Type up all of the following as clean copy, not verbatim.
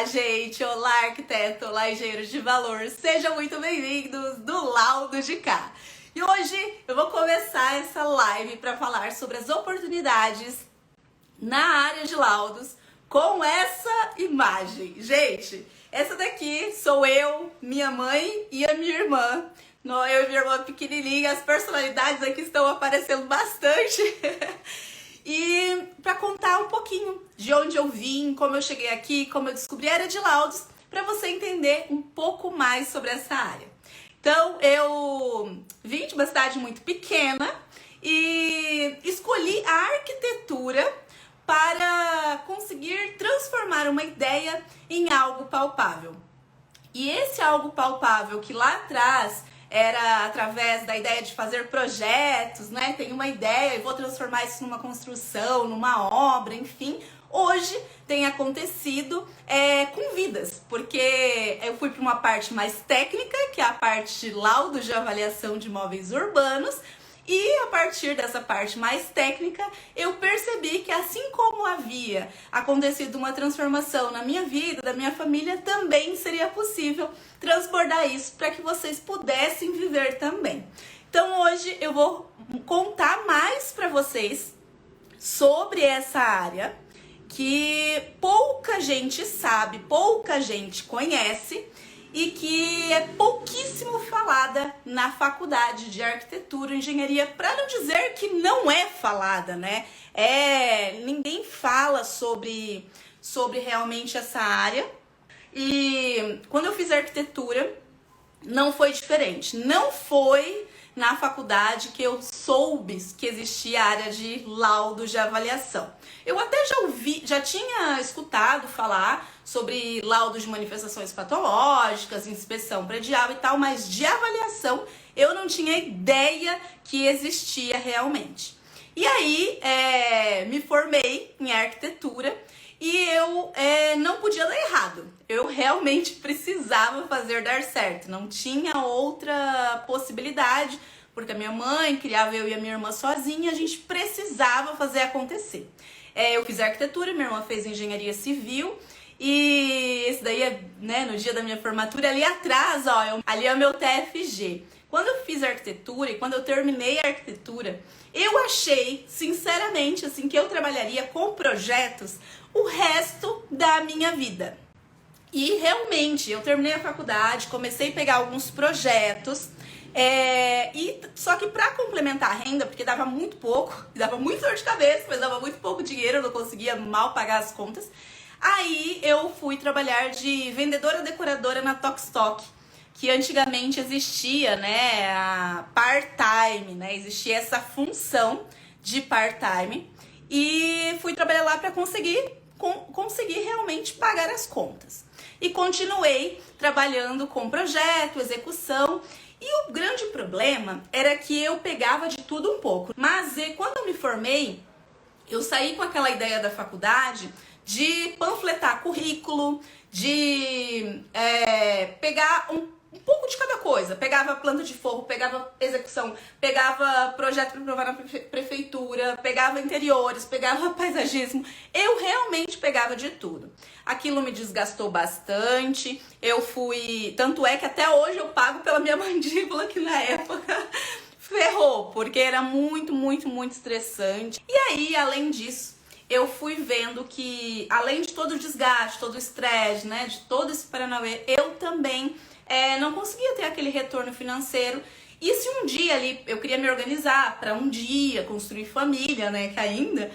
gente! Olá, arquiteto! Olá, engenheiros de valor! Sejam muito bem-vindos do Laudo de Cá! E hoje eu vou começar essa live para falar sobre as oportunidades na área de laudos com essa imagem. Gente, essa daqui sou eu, minha mãe e a minha irmã. Eu e minha irmã pequenininha, as personalidades aqui estão aparecendo bastante. E para contar um pouquinho de onde eu vim, como eu cheguei aqui, como eu descobri a área de laudos, para você entender um pouco mais sobre essa área. Então, eu vim de uma cidade muito pequena e escolhi a arquitetura para conseguir transformar uma ideia em algo palpável. E esse algo palpável que lá atrás era através da ideia de fazer projetos, né? Tenho uma ideia e vou transformar isso numa construção, numa obra, enfim. Hoje tem acontecido com vidas, porque eu fui para uma parte mais técnica, que é a parte de laudo de avaliação de imóveis urbanos, e a partir dessa parte mais técnica, eu percebi que assim como havia acontecido uma transformação na minha vida, da minha família, também seria possível transbordar isso para que vocês pudessem viver também. Então hoje eu vou contar mais para vocês sobre essa área que pouca gente sabe, pouca gente conhece, e que é pouquíssimo falada na faculdade de arquitetura e engenharia, para não dizer que não é falada, né? Ninguém fala sobre realmente essa área. E quando eu fiz arquitetura, não foi diferente. Não foi na faculdade que eu soube que existia a área de laudos de avaliação. Eu até já tinha escutado falar sobre laudos de manifestações patológicas, inspeção predial e tal, mas de avaliação eu não tinha ideia que existia realmente. E aí me formei em arquitetura e eu não podia dar errado. Eu realmente precisava fazer dar certo. Não tinha outra possibilidade, porque a minha mãe criava eu e a minha irmã sozinha, a gente precisava fazer acontecer. Eu fiz arquitetura, minha irmã fez engenharia civil, e esse daí no dia da minha formatura, ali atrás, ó, ali é o meu TFG. Quando eu fiz arquitetura e quando eu terminei a arquitetura, eu achei, sinceramente, assim, que eu trabalharia com projetos o resto da minha vida. E realmente, eu terminei a faculdade, comecei a pegar alguns projetos, só que para complementar a renda, porque dava muito pouco, dava muito dor de cabeça, mas dava muito pouco dinheiro, eu não conseguia mal pagar as contas. Aí eu fui trabalhar de vendedora decoradora na Tokstok, que antigamente existia, né, a part-time, né, existia essa função de part-time, e fui trabalhar lá para conseguir realmente pagar as contas. E continuei trabalhando com projeto, execução, e o grande problema era que eu pegava de tudo um pouco. Mas quando eu me formei, eu saí com aquela ideia da faculdade de panfletar currículo, de pegar um pouco de cada coisa. Pegava planta de forro, pegava execução, pegava projeto para provar na prefeitura, pegava interiores, pegava paisagismo. Eu realmente pegava de tudo. Aquilo me desgastou bastante. Tanto é que até hoje eu pago pela minha mandíbula, que na época ferrou, porque era muito, muito, muito estressante. E aí, além disso, eu fui vendo que, além de todo o desgaste, todo o estresse, né, de todo esse paranauê, eu também não conseguia ter aquele retorno financeiro. E se um dia ali eu queria me organizar para um dia construir família, né, que ainda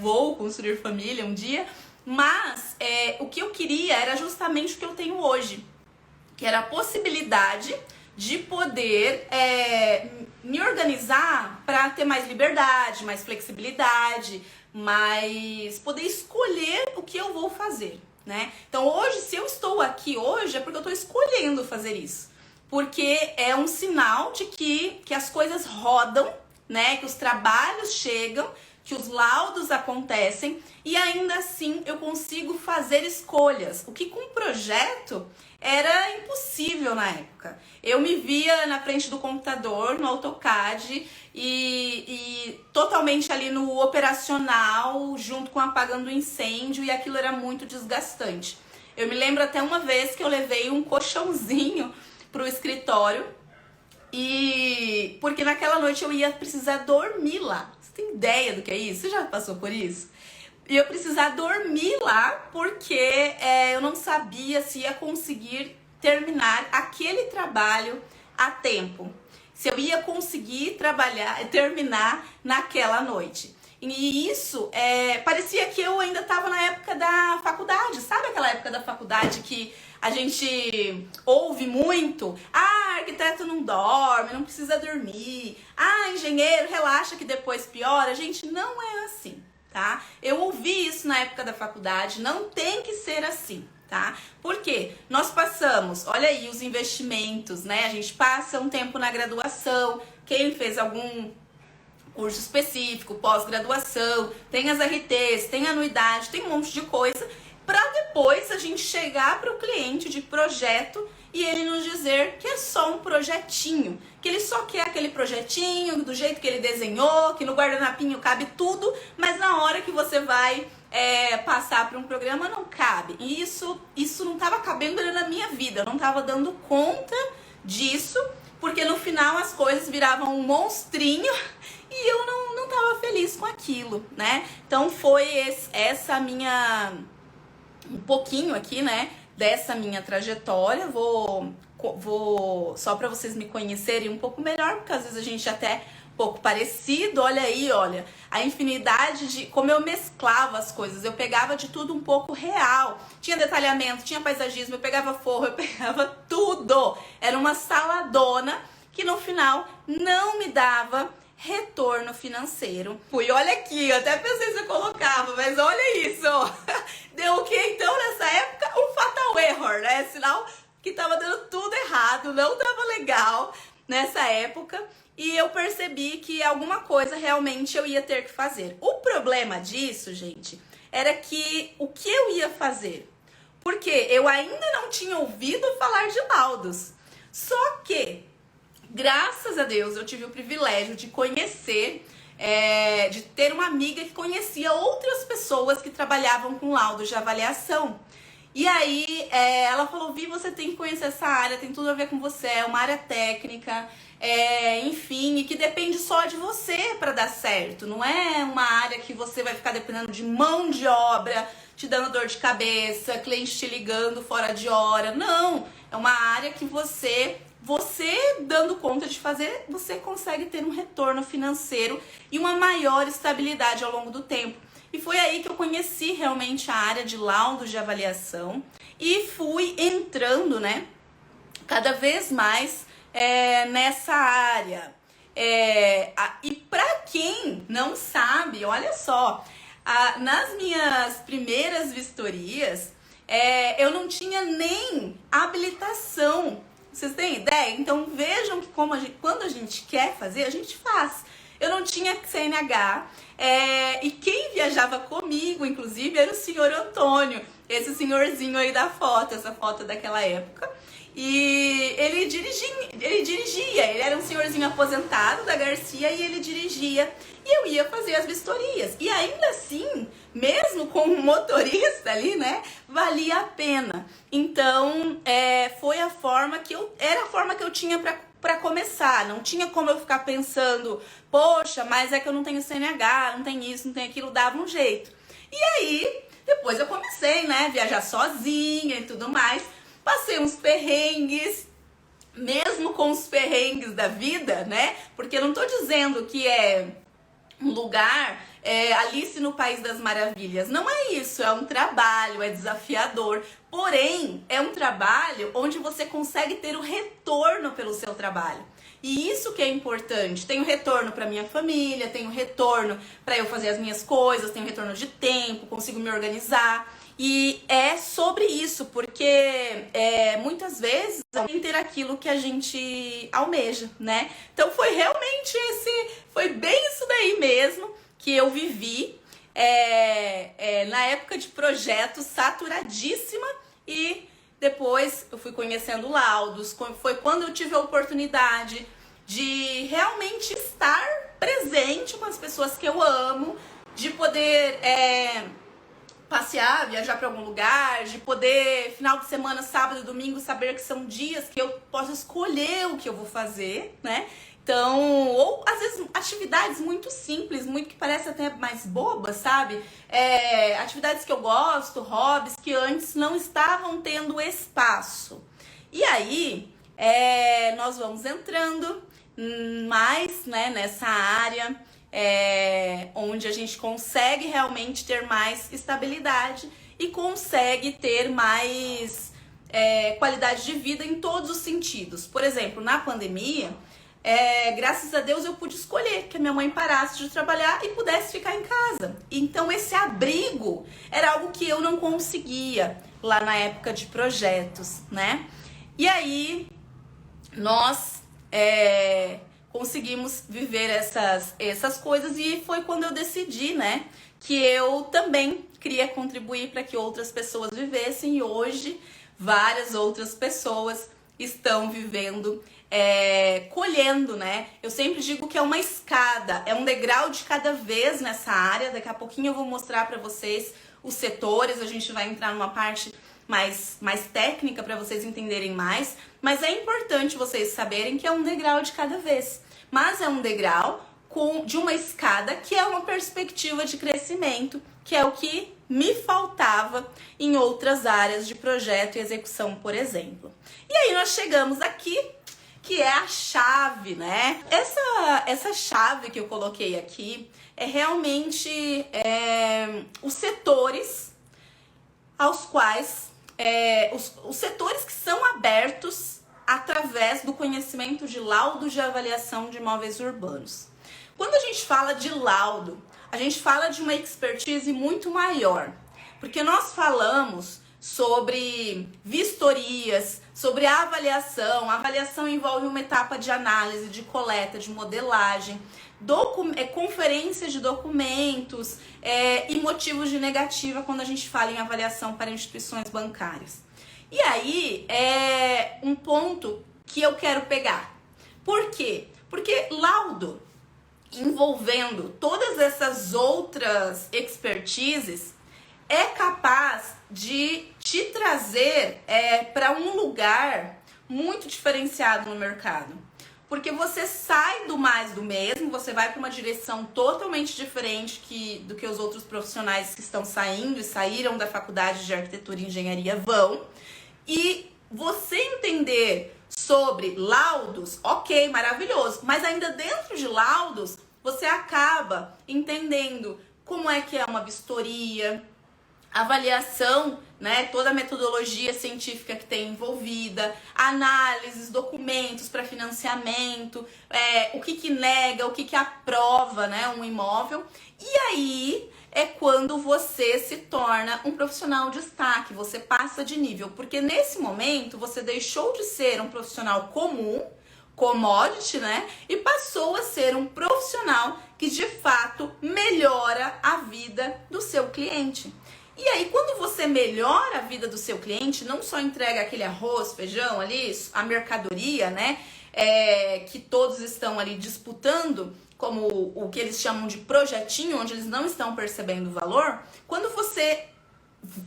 vou construir família um dia, mas o que eu queria era justamente o que eu tenho hoje, que era a possibilidade de poder me organizar para ter mais liberdade, mais flexibilidade, mas poder escolher o que eu vou fazer, né? Então hoje, se eu estou aqui hoje, é porque eu estou escolhendo fazer isso. Porque é um sinal de que as coisas rodam, né? Que os trabalhos chegam, que os laudos acontecem e ainda assim eu consigo fazer escolhas. O que com um projeto era impossível na época. Eu me via na frente do computador, no AutoCAD e totalmente ali no operacional, junto com apagando o incêndio, e aquilo era muito desgastante. Eu me lembro até uma vez que eu levei um colchãozinho pro escritório, e porque naquela noite eu ia precisar dormir lá. Você tem ideia do que é isso? Você já passou por isso? E eu precisar dormir lá porque eu não sabia se ia conseguir terminar aquele trabalho a tempo. Se eu ia conseguir terminar naquela noite. E isso, parecia que eu ainda estava na época da faculdade. Sabe aquela época da faculdade que a gente ouve muito? Ah, arquiteto não dorme, não precisa dormir. Ah, engenheiro, relaxa que depois piora. Gente, não é assim, tá? Eu ouvi isso na época da faculdade, não tem que ser assim, tá? Por quê? Nós passamos, olha aí os investimentos, né? A gente passa um tempo na graduação, quem fez algum curso específico, pós-graduação, tem as RTs, tem anuidade, tem um monte de coisa, para depois a gente chegar para o cliente de projeto e ele nos dizer que é só um projetinho, que ele só quer aquele projetinho, do jeito que ele desenhou, que no guardanapinho cabe tudo, mas na hora que você vai passar para um programa não cabe. E isso não estava cabendo na minha vida, eu não estava dando conta disso, porque no final as coisas viravam um monstrinho e eu não estava feliz com aquilo, né? Então foi essa minha... um pouquinho aqui, né, dessa minha trajetória. Vou só para vocês me conhecerem um pouco melhor, porque às vezes a gente até um pouco parecido. Olha aí, olha, a infinidade de como eu mesclava as coisas. Eu pegava de tudo um pouco real. Tinha detalhamento, tinha paisagismo, eu pegava forro, eu pegava tudo. Era uma saladona que no final não me dava retorno financeiro. Fui, olha aqui, eu até pensei se eu colocava, mas olha isso. Deu o que então nessa época? Um fatal error, né? Sinal que tava dando tudo errado, não tava legal nessa época. E eu percebi que alguma coisa realmente eu ia ter que fazer. O problema disso, gente, era que o que eu ia fazer? Porque eu ainda não tinha ouvido falar de laudos. Só que graças a Deus, eu tive o privilégio de conhecer, de ter uma amiga que conhecia outras pessoas que trabalhavam com laudos de avaliação. E aí, ela falou, Vi, você tem que conhecer essa área, tem tudo a ver com você, é uma área técnica, enfim, e que depende só de você para dar certo. Não é uma área que você vai ficar dependendo de mão de obra, te dando dor de cabeça, cliente te ligando fora de hora. Não, é uma área que você dando conta de fazer, você consegue ter um retorno financeiro e uma maior estabilidade ao longo do tempo. E foi aí que eu conheci realmente a área de laudos de avaliação e fui entrando, né, cada vez mais nessa área. E para quem não sabe, olha só, nas minhas primeiras vistorias, eu não tinha nem habilitação. Vocês têm ideia? Então vejam que quando a gente quer fazer, a gente faz. Eu não tinha CNH, e quem viajava comigo, inclusive, era o senhor Antônio, esse senhorzinho aí da foto, essa foto daquela época. E ele dirigia, ele era um senhorzinho aposentado da Garcia e ele dirigia. E eu ia fazer as vistorias. E ainda assim, mesmo com um motorista ali, né, valia a pena. Então, foi a forma que eu tinha para começar. Não tinha como eu ficar pensando, poxa, mas é que eu não tenho CNH, não tenho isso, não tenho aquilo, dava um jeito. E aí, depois eu comecei, né, viajar sozinha e tudo mais. Passei uns perrengues, mesmo com os perrengues da vida, né? Porque eu não tô dizendo que é um lugar, Alice no País das Maravilhas. Não é isso, é um trabalho, é desafiador. Porém, é um trabalho onde você consegue ter o retorno pelo seu trabalho. E isso que é importante. Tenho retorno para minha família, tenho retorno para eu fazer as minhas coisas, tenho retorno de tempo, consigo me organizar. E é sobre isso, porque muitas vezes tem ter aquilo que a gente almeja, né? Então foi realmente foi bem isso daí mesmo que eu vivi na época de projeto saturadíssima, e depois eu fui conhecendo laudos. Foi quando eu tive a oportunidade de realmente estar presente com as pessoas que eu amo, de poder passear, viajar para algum lugar, de poder, final de semana, sábado e domingo, saber que são dias que eu posso escolher o que eu vou fazer, né? Então, ou às vezes atividades muito simples, muito que parecem até mais bobas, sabe? Atividades que eu gosto, hobbies que antes não estavam tendo espaço. E aí, nós vamos entrando mais, né, nessa área onde a gente consegue realmente ter mais estabilidade e consegue ter mais qualidade de vida em todos os sentidos. Por exemplo, na pandemia, graças a Deus eu pude escolher que a minha mãe parasse de trabalhar e pudesse ficar em casa. Então esse abrigo era algo que eu não conseguia lá na época de projetos, né? E aí nós conseguimos viver essas coisas e foi quando eu decidi, né, que eu também queria contribuir para que outras pessoas vivessem e hoje várias outras pessoas estão vivendo, colhendo, né? Eu sempre digo que é uma escada, é um degrau de cada vez nessa área. Daqui a pouquinho eu vou mostrar para vocês os setores, a gente vai entrar numa parte mais técnica para vocês entenderem mais, mas é importante vocês saberem que é um degrau de cada vez, mas é um degrau de uma escada que é uma perspectiva de crescimento, que é o que me faltava em outras áreas de projeto e execução, por exemplo. E aí nós chegamos aqui, que é a chave, né? Essa chave que eu coloquei aqui é realmente os setores aos quais, os setores que são abertos através do conhecimento de laudos de avaliação de imóveis urbanos. Quando a gente fala de laudo, a gente fala de uma expertise muito maior, porque nós falamos sobre vistorias, sobre a avaliação. A avaliação envolve uma etapa de análise, de coleta, de modelagem, conferência de documentos e motivos de negativa quando a gente fala em avaliação para instituições bancárias. E aí é um ponto que eu quero pegar. Por quê? Porque laudo envolvendo todas essas outras expertises é capaz de te trazer para um lugar muito diferenciado no mercado. Porque você sai do mais do mesmo, você vai para uma direção totalmente diferente do que os outros profissionais que estão saindo e saíram da faculdade de arquitetura e engenharia vão. E você entender sobre laudos, ok, maravilhoso, mas ainda dentro de laudos, você acaba entendendo como é que é uma vistoria, avaliação, né, toda a metodologia científica que tem envolvida, análises, documentos para financiamento, o que nega, o que aprova, né, um imóvel. E aí é quando você se torna um profissional de destaque, você passa de nível, porque nesse momento você deixou de ser um profissional comum, commodity, né? E passou a ser um profissional que de fato melhora a vida do seu cliente. E aí, quando você melhora a vida do seu cliente, não só entrega aquele arroz, feijão ali, a mercadoria, né? Que todos estão ali disputando, como o que eles chamam de projetinho, onde eles não estão percebendo o valor. Quando você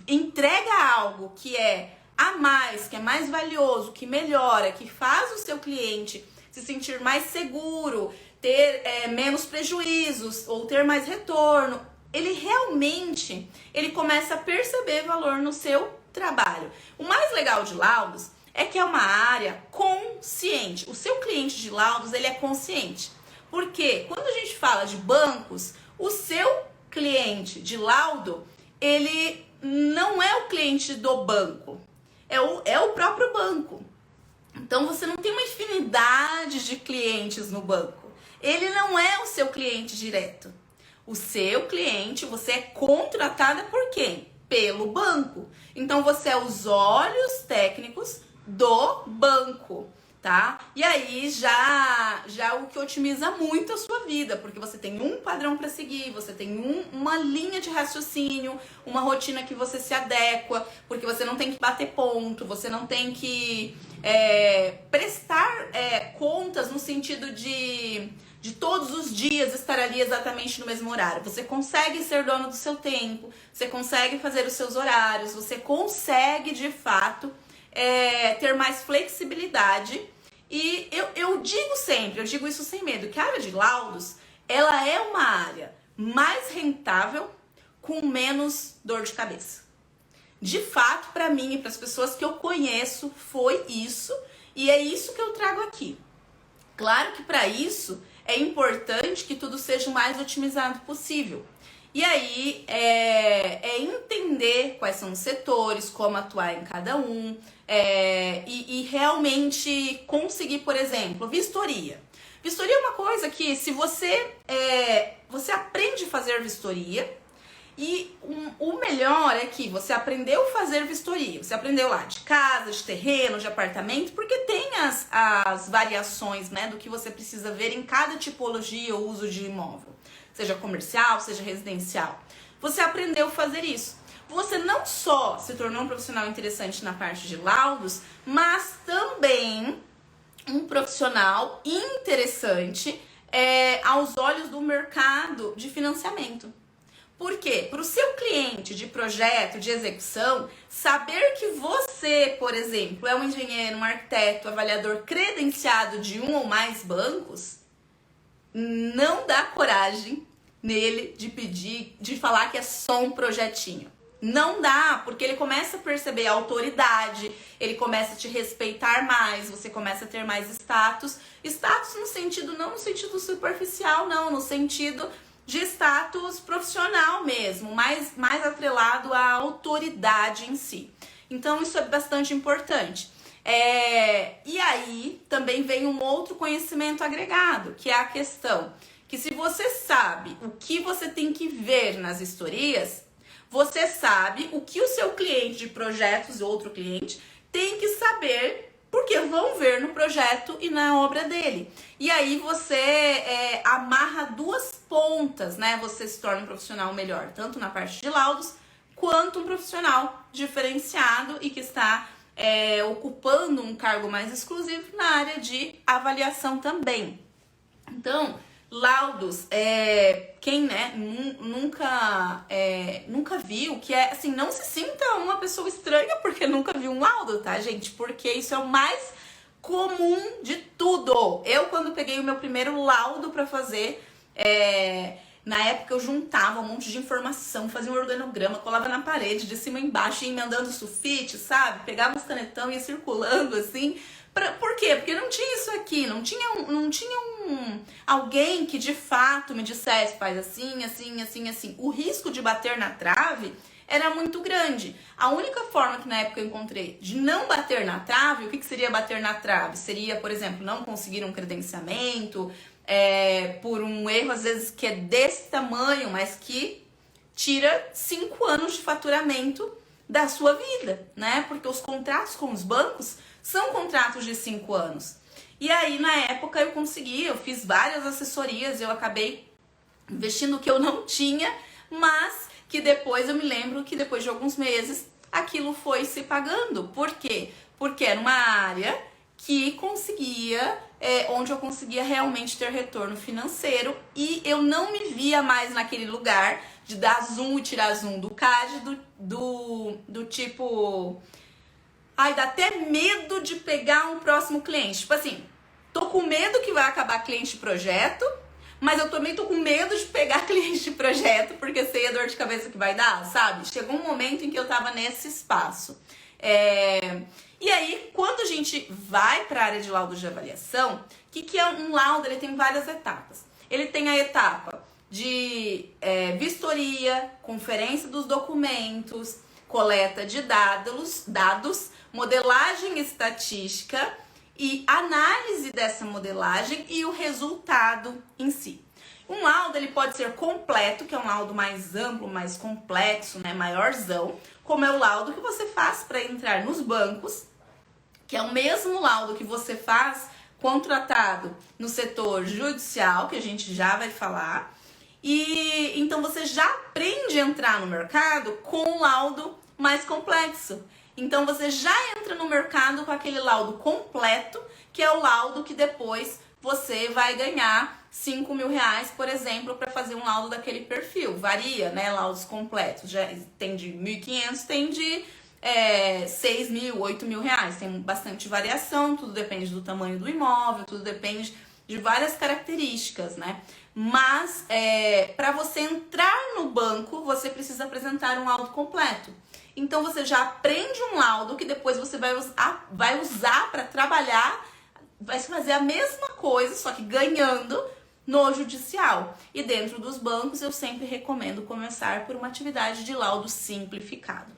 entrega algo que é a mais, que é mais valioso, que melhora, que faz o seu cliente se sentir mais seguro, ter menos prejuízos ou ter mais retorno, ele começa a perceber valor no seu trabalho. O mais legal de laudos é que é uma área consciente. O seu cliente de laudos, ele é consciente. Porque quando a gente fala de bancos, o seu cliente de laudo, ele não é o cliente do banco. É o próprio banco. Então você não tem uma infinidade de clientes no banco. Ele não é o seu cliente direto. O seu cliente, você é contratada por quem? Pelo banco. Então você é os olhos técnicos do banco, tá? E aí já o que otimiza muito a sua vida, porque você tem um padrão para seguir, você tem uma linha de raciocínio, uma rotina que você se adequa, porque você não tem que bater ponto, você não tem que prestar contas no sentido de de todos os dias estar ali exatamente no mesmo horário. Você consegue ser dono do seu tempo, você consegue fazer os seus horários, você consegue de fato ter mais flexibilidade. E eu digo sempre, eu digo isso sem medo, que a área de laudos, ela é uma área mais rentável com menos dor de cabeça. De fato, para mim e para as pessoas que eu conheço, foi isso, e é isso que eu trago aqui. Claro que para isso é importante que tudo seja o mais otimizado possível. E aí é entender quais são os setores, como atuar em cada um, e realmente conseguir, por exemplo, vistoria. Vistoria é uma coisa que se você aprende a fazer vistoria, e o melhor é que você aprendeu a fazer vistoria, você aprendeu lá de casa, de terreno, de apartamento, porque tem as variações, né, do que você precisa ver em cada tipologia ou uso de imóvel, seja comercial, seja residencial. Você aprendeu a fazer isso. Você não só se tornou um profissional interessante na parte de laudos, mas também um profissional interessante aos olhos do mercado de financiamento. Por quê? Para o seu cliente de projeto, de execução, saber que você, por exemplo, é um engenheiro, um arquiteto, avaliador credenciado de um ou mais bancos, não dá coragem nele de pedir, de falar que é só um projetinho. Não dá, porque ele começa a perceber a autoridade, ele começa a te respeitar mais, você começa a ter mais status. Status no sentido, não no sentido superficial, não, no sentido de status profissional mesmo, mais atrelado à autoridade em si. Então isso é bastante importante. E aí também vem um outro conhecimento agregado, que é a questão que se você sabe o que você tem que ver nas vistorias, você sabe o que o seu cliente de projetos, outro cliente, tem que saber, porque vão ver no projeto e na obra dele. E aí você amarra duas pontas, né? Você se torna um profissional melhor, tanto na parte de laudos, quanto um profissional diferenciado e que está ocupando um cargo mais exclusivo na área de avaliação também. Então, laudos, quem nunca viu, que é assim, não se sinta uma pessoa estranha porque nunca viu um laudo, tá, gente? Porque isso é o mais comum de tudo. Eu, quando peguei o meu primeiro laudo pra fazer, na época eu juntava um monte de informação, fazia um organograma, colava na parede, de cima a embaixo, ia emendando sulfite, sabe? Pegava uns canetão e ia circulando assim. Por quê? Porque não tinha isso aqui, não tinha alguém que de fato me dissesse, faz assim, assim, assim, assim. O risco de bater na trave era muito grande. A única forma que na época eu encontrei de não bater na trave, o que seria bater na trave? Seria, por exemplo, não conseguir um credenciamento, por um erro às vezes que é desse tamanho, mas que tira 5 anos de faturamento da sua vida, né? Porque os contratos com os bancos são contratos de 5 anos. E aí, na época, eu fiz várias assessorias, eu acabei investindo o que eu não tinha, mas que depois eu me lembro que depois de alguns meses aquilo foi se pagando. Por quê? Porque era uma área que onde eu conseguia realmente ter retorno financeiro e eu não me via mais naquele lugar de dar zoom e tirar zoom do CAD, do tipo... Ai, dá até medo de pegar um próximo cliente. Tipo assim, tô com medo que vai acabar cliente de projeto, mas eu também tô com medo de pegar cliente de projeto, porque sei a dor de cabeça que vai dar, sabe? Chegou um momento em que eu tava nesse espaço. E aí, quando a gente vai para a área de laudo de avaliação, o que é um laudo? Ele tem várias etapas. Ele tem a etapa de vistoria, conferência dos documentos, coleta de dados, modelagem estatística e análise dessa modelagem e o resultado em si. Um laudo ele pode ser completo, que é um laudo mais amplo, mais complexo, né, maiorzão, como é o laudo que você faz para entrar nos bancos, que é o mesmo laudo que você faz contratado no setor judicial, que a gente já vai falar. E então você já aprende a entrar no mercado com um laudo mais complexo. Então você já entra no mercado com aquele laudo completo, que é o laudo que depois você vai ganhar 5 mil reais, por exemplo, para fazer um laudo daquele perfil. Varia, né? Laudos completos. Já tem de 1.500, tem de 6 mil, 8 mil reais. Tem bastante variação, tudo depende do tamanho do imóvel, tudo depende de várias características, né? Mas para você entrar no banco, você precisa apresentar um laudo completo. Então você já aprende um laudo que depois você vai usar para trabalhar, vai fazer a mesma coisa, só que ganhando no judicial. E dentro dos bancos eu sempre recomendo começar por uma atividade de laudo simplificado.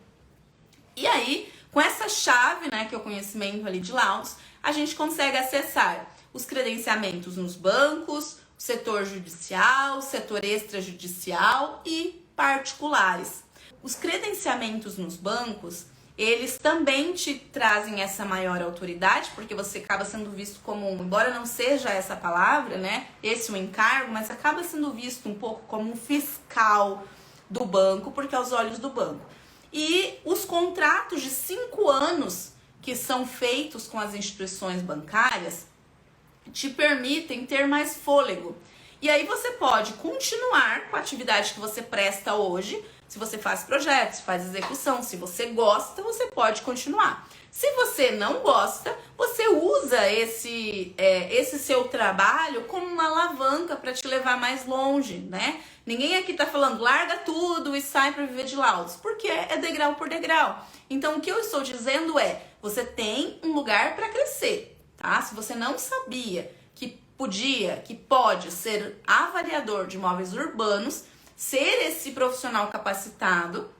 E aí, com essa chave, né, que é o conhecimento ali de laudos, a gente consegue acessar os credenciamentos nos bancos, o setor judicial, o setor extrajudicial e particulares. Os credenciamentos nos bancos, eles também te trazem essa maior autoridade, porque você acaba sendo visto como, embora não seja essa palavra, né, esse é o encargo, mas acaba sendo visto um pouco como um fiscal do banco, porque é aos olhos do banco. E os contratos de 5 anos que são feitos com as instituições bancárias te permitem ter mais fôlego. E aí você pode continuar com a atividade que você presta hoje. Se você faz projetos, faz execução, se você gosta, você pode continuar. Se você não gosta, você usa esse seu trabalho como uma alavanca para te levar mais longe, né? Ninguém aqui tá falando larga tudo e sai para viver de laudos, porque é degrau por degrau. Então o que eu estou dizendo é, você tem um lugar para crescer, tá? Se você não sabia que pode ser avaliador de imóveis urbanos, ser esse profissional capacitado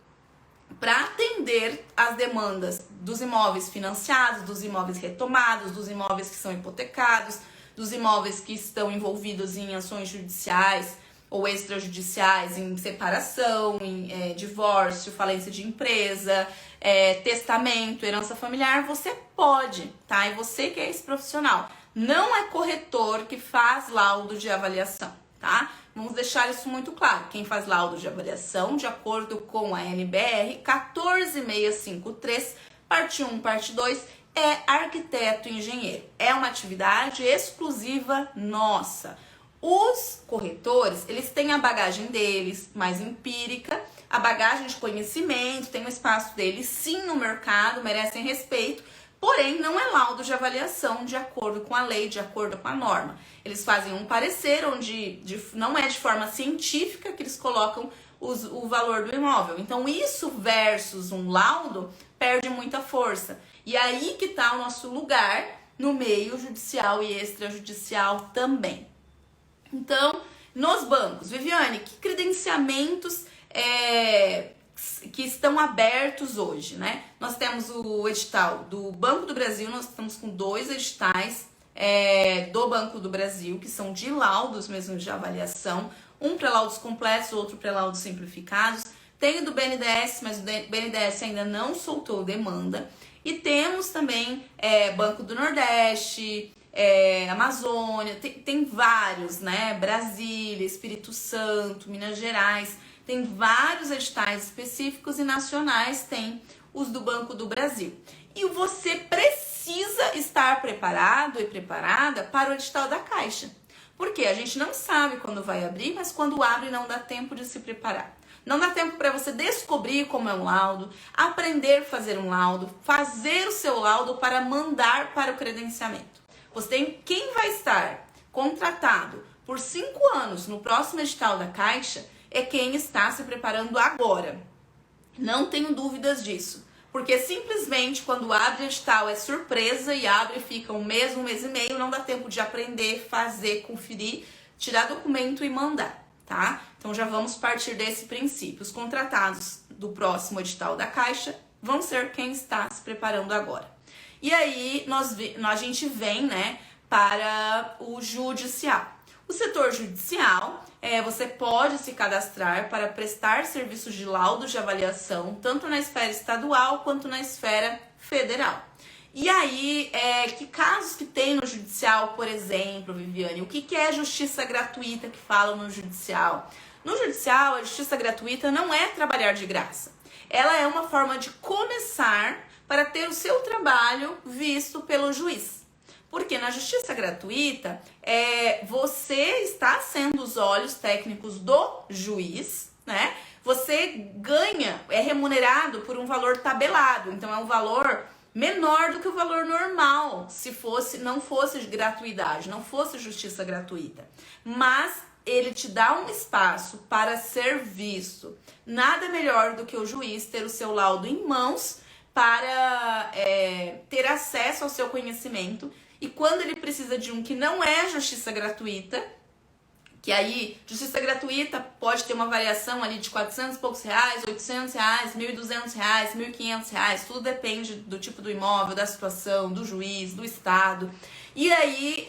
para atender as demandas dos imóveis financiados, dos imóveis retomados, dos imóveis que são hipotecados, dos imóveis que estão envolvidos em ações judiciais ou extrajudiciais, em separação, em divórcio, falência de empresa, testamento, herança familiar, você pode, tá? E você que é esse profissional. Não é corretor que faz laudo de avaliação, tá? Vamos deixar isso muito claro. Quem faz laudo de avaliação, de acordo com a NBR 14653, parte 1, parte 2, é arquiteto e engenheiro. É uma atividade exclusiva nossa. Os corretores, eles têm a bagagem deles, mais empírica, a bagagem de conhecimento, tem o espaço deles sim no mercado, merecem respeito, porém não é laudo de avaliação de acordo com a lei, de acordo com a norma. Eles fazem um parecer onde não é de forma científica que eles colocam o valor do imóvel. Então isso versus um laudo perde muita força. E aí que está o nosso lugar no meio judicial e extrajudicial também. Então, nos bancos, Viviane, que credenciamentos que estão abertos hoje, né? Nós temos o edital do Banco do Brasil, nós estamos com 2 editais do Banco do Brasil, que são de laudos mesmo de avaliação, um para laudos completos, outro para laudos simplificados. Tem o do BNDES, mas o BNDES ainda não soltou demanda. E temos também Banco do Nordeste, Amazônia, tem vários, né? Brasília, Espírito Santo, Minas Gerais, tem vários editais específicos e nacionais, tem os do Banco do Brasil. E você precisa estar preparado e preparada para o edital da Caixa. Porque a gente não sabe quando vai abrir, mas quando abre não dá tempo de se preparar. Não dá tempo para você descobrir como é um laudo, aprender a fazer um laudo, fazer o seu laudo para mandar para o credenciamento. Quem vai estar contratado por 5 anos no próximo edital da Caixa é quem está se preparando agora. Não tenho dúvidas disso. Porque simplesmente quando abre o edital é surpresa e abre e fica um mês e meio, não dá tempo de aprender, fazer, conferir, tirar documento e mandar, tá? Então já vamos partir desse princípio. Os contratados do próximo edital da Caixa vão ser quem está se preparando agora. E aí a gente vem, né, para o judicial. O setor judicial, você pode se cadastrar para prestar serviços de laudo de avaliação, tanto na esfera estadual quanto na esfera federal. E aí, que casos que tem no judicial, por exemplo, Viviane? O que é justiça gratuita que falam no judicial? No judicial, a justiça gratuita não é trabalhar de graça. Ela é uma forma de começar para ter o seu trabalho visto pelo juiz. Porque na justiça gratuita, você está sendo os olhos técnicos do juiz, né? Você ganha, é remunerado por um valor tabelado, então é um valor menor do que o valor normal, se não fosse gratuidade, não fosse justiça gratuita. Mas ele te dá um espaço para ser visto. Nada melhor do que o juiz ter o seu laudo em mãos para ter acesso ao seu conhecimento. E quando ele precisa de um que não é justiça gratuita, que aí, justiça gratuita pode ter uma variação ali de 400 e poucos reais, 800 reais, 1.200 reais, 1.500 reais, tudo depende do tipo do imóvel, da situação, do juiz, do estado. E aí,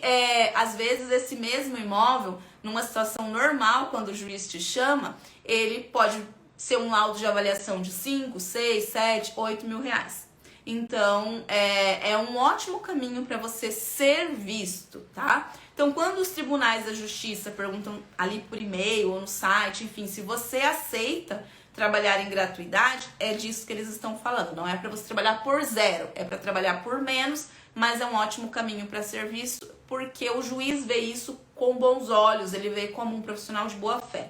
às vezes, esse mesmo imóvel, numa situação normal, quando o juiz te chama, ele pode ser um laudo de avaliação de 5, 6, 7, 8 mil reais. Então, é um ótimo caminho para você ser visto, tá? Então, quando os tribunais da justiça perguntam ali por e-mail ou no site, enfim, se você aceita trabalhar em gratuidade, é disso que eles estão falando. Não é para você trabalhar por zero, é para trabalhar por menos, mas é um ótimo caminho para ser visto, porque o juiz vê isso com bons olhos, ele vê como um profissional de boa fé.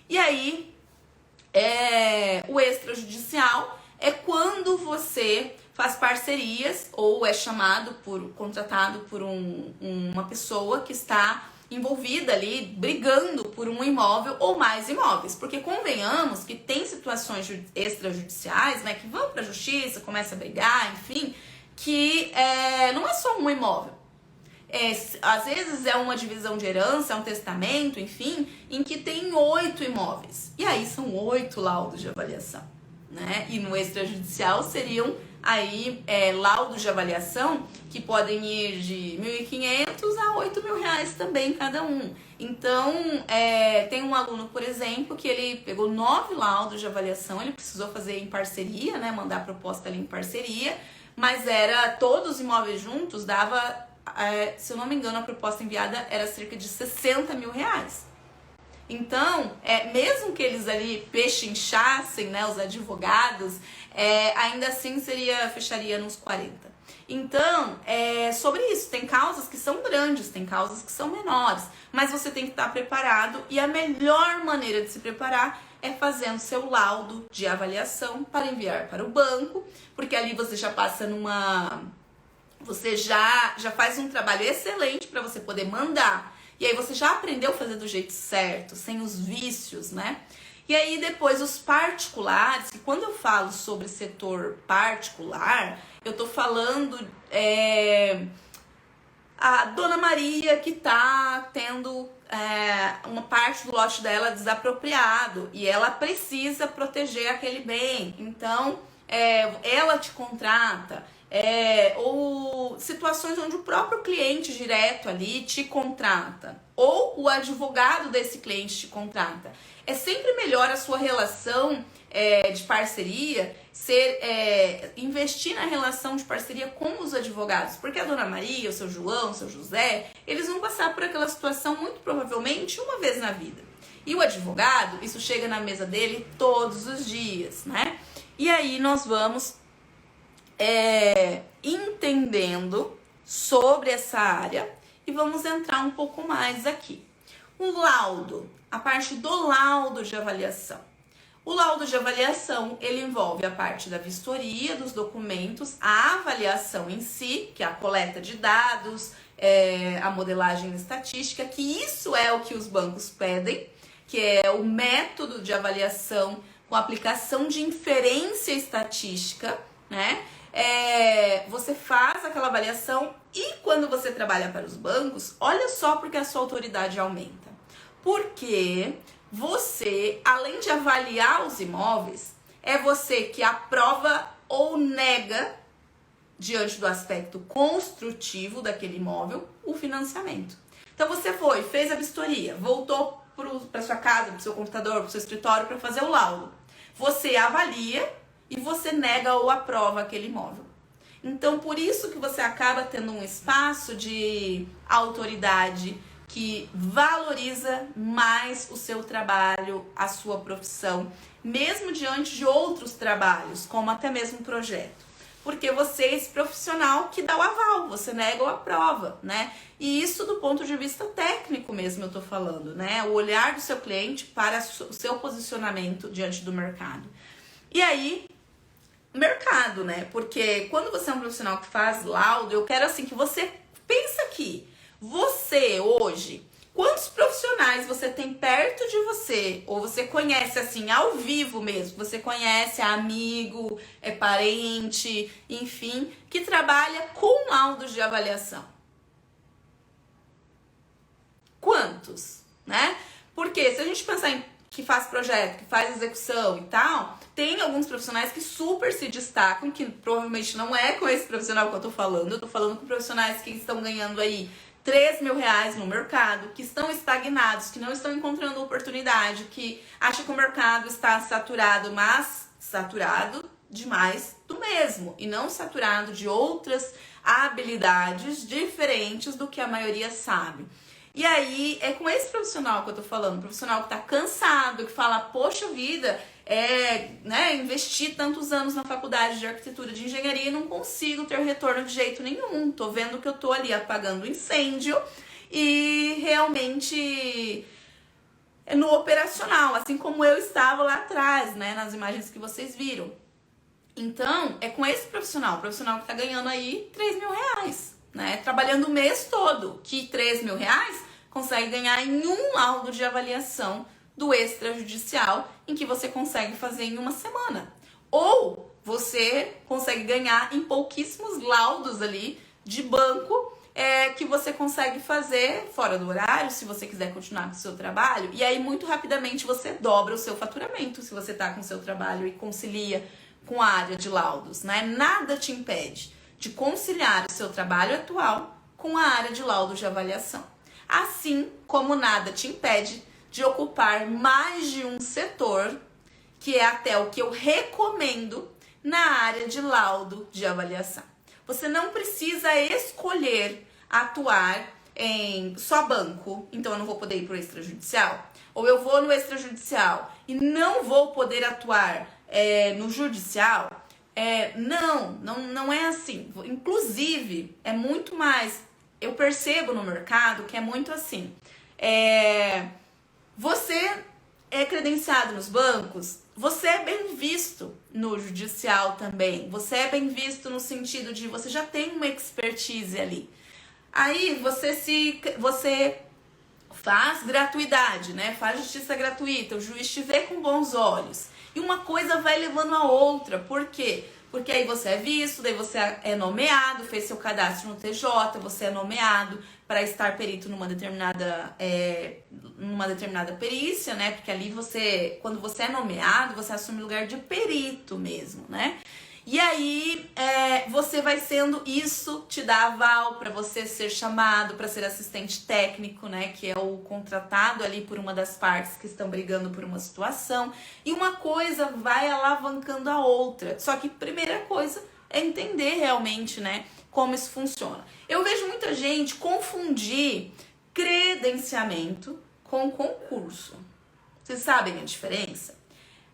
E aí, o extrajudicial é quando você faz parcerias ou é contratado por uma pessoa que está envolvida ali, brigando por um imóvel ou mais imóveis. Porque convenhamos que tem situações extrajudiciais, né, que vão para a justiça, começa a brigar, enfim, que não é só um imóvel. Às vezes é uma divisão de herança, é um testamento, enfim, em que tem 8 imóveis. E aí são 8 laudos de avaliação, né? E no extrajudicial seriam aí laudos de avaliação que podem ir de 1.500 a 8 mil reais também cada um. Então, tem um aluno, por exemplo, que ele pegou 9 laudos de avaliação, ele precisou fazer em parceria, né? Mandar a proposta ali em parceria, mas todos os imóveis juntos dava, se eu não me engano, a proposta enviada era cerca de 60 mil reais. Então, mesmo que eles ali pechinchassem, né, os advogados, ainda assim fecharia nos 40. Então, sobre isso, tem causas que são grandes, tem causas que são menores, mas você tem que estar preparado e a melhor maneira de se preparar é fazendo seu laudo de avaliação para enviar para o banco, porque ali você já passa você já faz um trabalho excelente para você poder mandar. E aí você já aprendeu a fazer do jeito certo, sem os vícios, né? E aí depois os particulares, que quando eu falo sobre setor particular, eu tô falando a Dona Maria que tá tendo uma parte do lote dela desapropriado e ela precisa proteger aquele bem. Então, ela te contrata. Ou situações onde o próprio cliente direto ali te contrata, ou o advogado desse cliente te contrata. É sempre melhor a sua relação de parceria investir na relação de parceria com os advogados, porque a Dona Maria, o seu João, o seu José, eles vão passar por aquela situação muito provavelmente uma vez na vida. E o advogado, isso chega na mesa dele todos os dias, né? E aí nós vamos entendendo sobre essa área e vamos entrar um pouco mais aqui. O laudo, a parte do laudo de avaliação. O laudo de avaliação, ele envolve a parte da vistoria dos documentos, a avaliação em si, que é a coleta de dados, a modelagem estatística, que isso é o que os bancos pedem, que é o método de avaliação com aplicação de inferência estatística, né? Você faz aquela avaliação e quando você trabalha para os bancos, olha só porque a sua autoridade aumenta. Porque você, além de avaliar os imóveis, é você que aprova ou nega, diante do aspecto construtivo daquele imóvel, o financiamento. Então você fez a vistoria, voltou para sua casa, para o seu computador, para o seu escritório para fazer o laudo. Você avalia e você nega ou aprova aquele imóvel. Então, por isso que você acaba tendo um espaço de autoridade que valoriza mais o seu trabalho, a sua profissão, mesmo diante de outros trabalhos, como até mesmo projeto. porque você é esse profissional que dá o aval, você nega ou aprova, né? E isso do ponto de vista técnico mesmo eu tô falando, né? O olhar do seu cliente para o seu posicionamento diante do mercado. E aí, mercado, né? Porque quando você é um profissional que faz laudo, eu quero assim que você pensa aqui, você hoje, quantos profissionais você tem perto de você, ou você conhece assim, ao vivo mesmo, você conhece, é amigo, é parente, enfim, que trabalha com laudos de avaliação? Quantos, né? Porque se a gente pensar em que faz projeto, que faz execução e tal, tem alguns profissionais que super se destacam, que provavelmente não é com esse profissional que eu tô falando com profissionais que estão ganhando aí 3 mil reais no mercado, que estão estagnados, que não estão encontrando oportunidade, que acham que o mercado está saturado, mas saturado demais do mesmo, e não saturado de outras habilidades diferentes do que a maioria sabe. E aí, é com esse profissional que eu tô falando, profissional que tá cansado, que fala, poxa vida, investi tantos anos na faculdade de arquitetura, de engenharia e não consigo ter retorno de jeito nenhum. Tô vendo que eu tô ali apagando incêndio e realmente no operacional, assim como eu estava lá atrás, né, nas imagens que vocês viram. Então, é com esse profissional que tá ganhando aí 3 mil reais. Né, trabalhando o mês todo, que 3 mil reais consegue ganhar em um laudo de avaliação do extrajudicial, em que você consegue fazer em uma semana. Ou você consegue ganhar em pouquíssimos laudos ali de banco, que você consegue fazer fora do horário, se você quiser continuar com o seu trabalho. E aí, muito rapidamente, você dobra o seu faturamento, se você está com o seu trabalho e concilia com a área de laudos. Né? Nada te impede de conciliar o seu trabalho atual com a área de laudo de avaliação. Assim como nada te impede de ocupar mais de um setor, que é até o que eu recomendo na área de laudo de avaliação. Você não precisa escolher atuar em só banco, então eu não vou poder ir para o extrajudicial, ou eu vou no extrajudicial e não vou poder atuar no judicial. Não é assim. Inclusive, é muito mais. Eu percebo no mercado que é muito assim. Você é credenciado nos bancos, você é bem visto no judicial também. Você é bem visto no sentido de você já tem uma expertise ali. Aí você faz gratuidade, né? Faz justiça gratuita, o juiz te vê com bons olhos. E uma coisa vai levando a outra. Por quê? Porque aí você é visto, daí você é nomeado, fez seu cadastro no TJ, você é nomeado para estar perito numa determinada perícia, né? Porque ali quando você é nomeado, você assume o lugar de perito mesmo, né? E aí você vai sendo, isso te dá aval para você ser chamado para ser assistente técnico, né? Que é o contratado ali por uma das partes que estão brigando por uma situação. E uma coisa vai alavancando a outra. Só que primeira coisa é entender realmente, né? Como isso funciona. Eu vejo muita gente confundir credenciamento com concurso. Vocês sabem a diferença?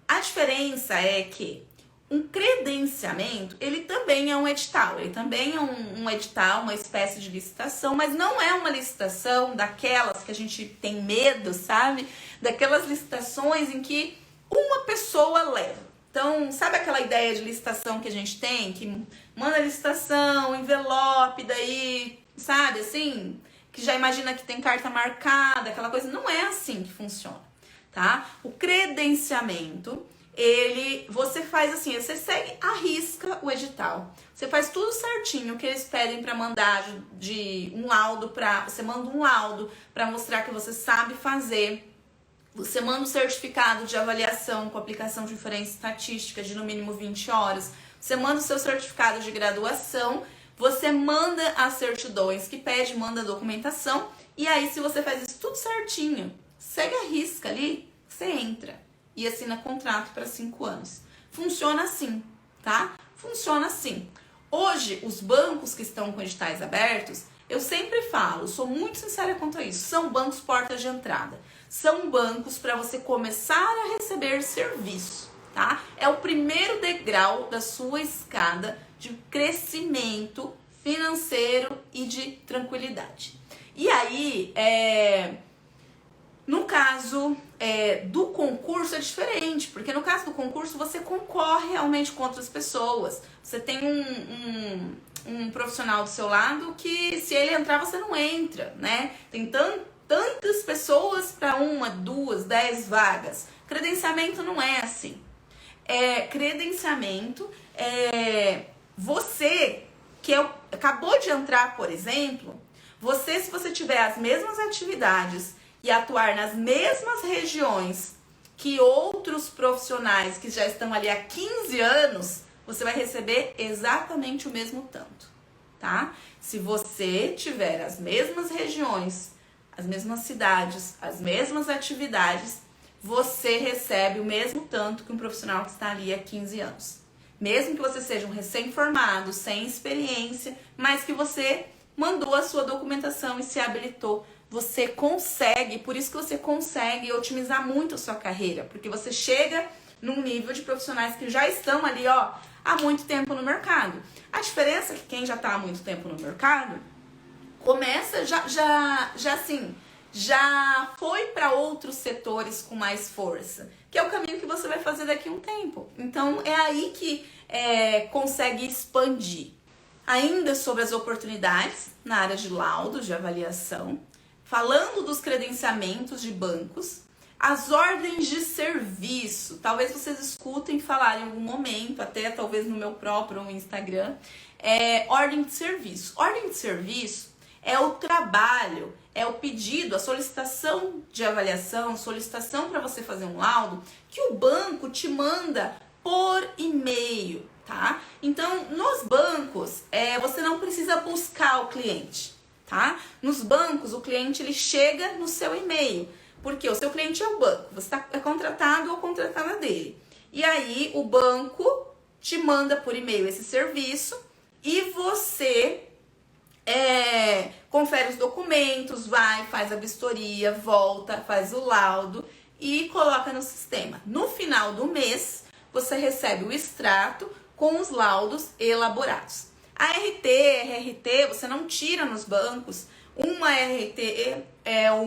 A diferença é que um credenciamento, ele também é um edital, ele também é um edital, uma espécie de licitação, mas não é uma licitação daquelas que a gente tem medo, sabe? Daquelas licitações em que uma pessoa leva. Então, sabe aquela ideia de licitação que a gente tem, que manda a licitação, envelope, daí, sabe, assim, que já imagina que tem carta marcada, aquela coisa, não é assim que funciona, tá? O credenciamento, você faz assim, você segue à risca o edital. Você faz tudo certinho que eles pedem para mandar de um laudo você manda um laudo para mostrar que você sabe fazer. Você manda um certificado de avaliação com aplicação de inferência estatística de no mínimo 20 horas. Você manda o seu certificado de graduação, você manda as certidões que pede, manda a documentação, e aí se você faz isso tudo certinho, segue a risca ali, você entra e assina contrato para 5 anos. Funciona assim, tá? Funciona assim. Hoje, os bancos que estão com editais abertos, eu sempre falo, sou muito sincera quanto a isso, são bancos portas de entrada. São bancos para você começar a receber serviço, tá? É o primeiro degrau da sua escada de crescimento financeiro e de tranquilidade. E aí, no caso do concurso é diferente, porque no caso do concurso você concorre realmente com outras pessoas. Você tem um profissional do seu lado que, se ele entrar, você não entra, né? Tem tantas pessoas para 1, 2, 10 vagas. Credenciamento não é assim. Credenciamento você que acabou de entrar, por exemplo, se você tiver as mesmas atividades e atuar nas mesmas regiões que outros profissionais que já estão ali há 15 anos, você vai receber exatamente o mesmo tanto, tá? Se você tiver as mesmas regiões, as mesmas cidades, as mesmas atividades, você recebe o mesmo tanto que um profissional que está ali há 15 anos. Mesmo que você seja um recém-formado, sem experiência, mas que você mandou a sua documentação e se habilitou, você consegue, por isso que você consegue otimizar muito a sua carreira, porque você chega num nível de profissionais que já estão ali, ó, há muito tempo no mercado. A diferença é que quem já está há muito tempo no mercado, começa já foi para outros setores com mais força, que é o caminho que você vai fazer daqui a um tempo. Então é aí que consegue expandir. Ainda sobre as oportunidades na área de laudo, de avaliação, falando dos credenciamentos de bancos, as ordens de serviço. Talvez vocês escutem falar em algum momento, até talvez no meu próprio Instagram, ordem de serviço. Ordem de serviço é o trabalho, é o pedido, a solicitação de avaliação, solicitação para você fazer um laudo, que o banco te manda por e-mail, tá? Então, nos bancos, você não precisa buscar o cliente, tá? Nos bancos, o cliente ele chega no seu e-mail, porque o seu cliente é o banco, você é contratado ou contratada dele. E aí, o banco te manda por e-mail esse serviço e você confere os documentos, faz a vistoria, volta, faz o laudo e coloca no sistema. No final do mês, você recebe o extrato com os laudos elaborados. A RT, você não tira nos bancos uma RT,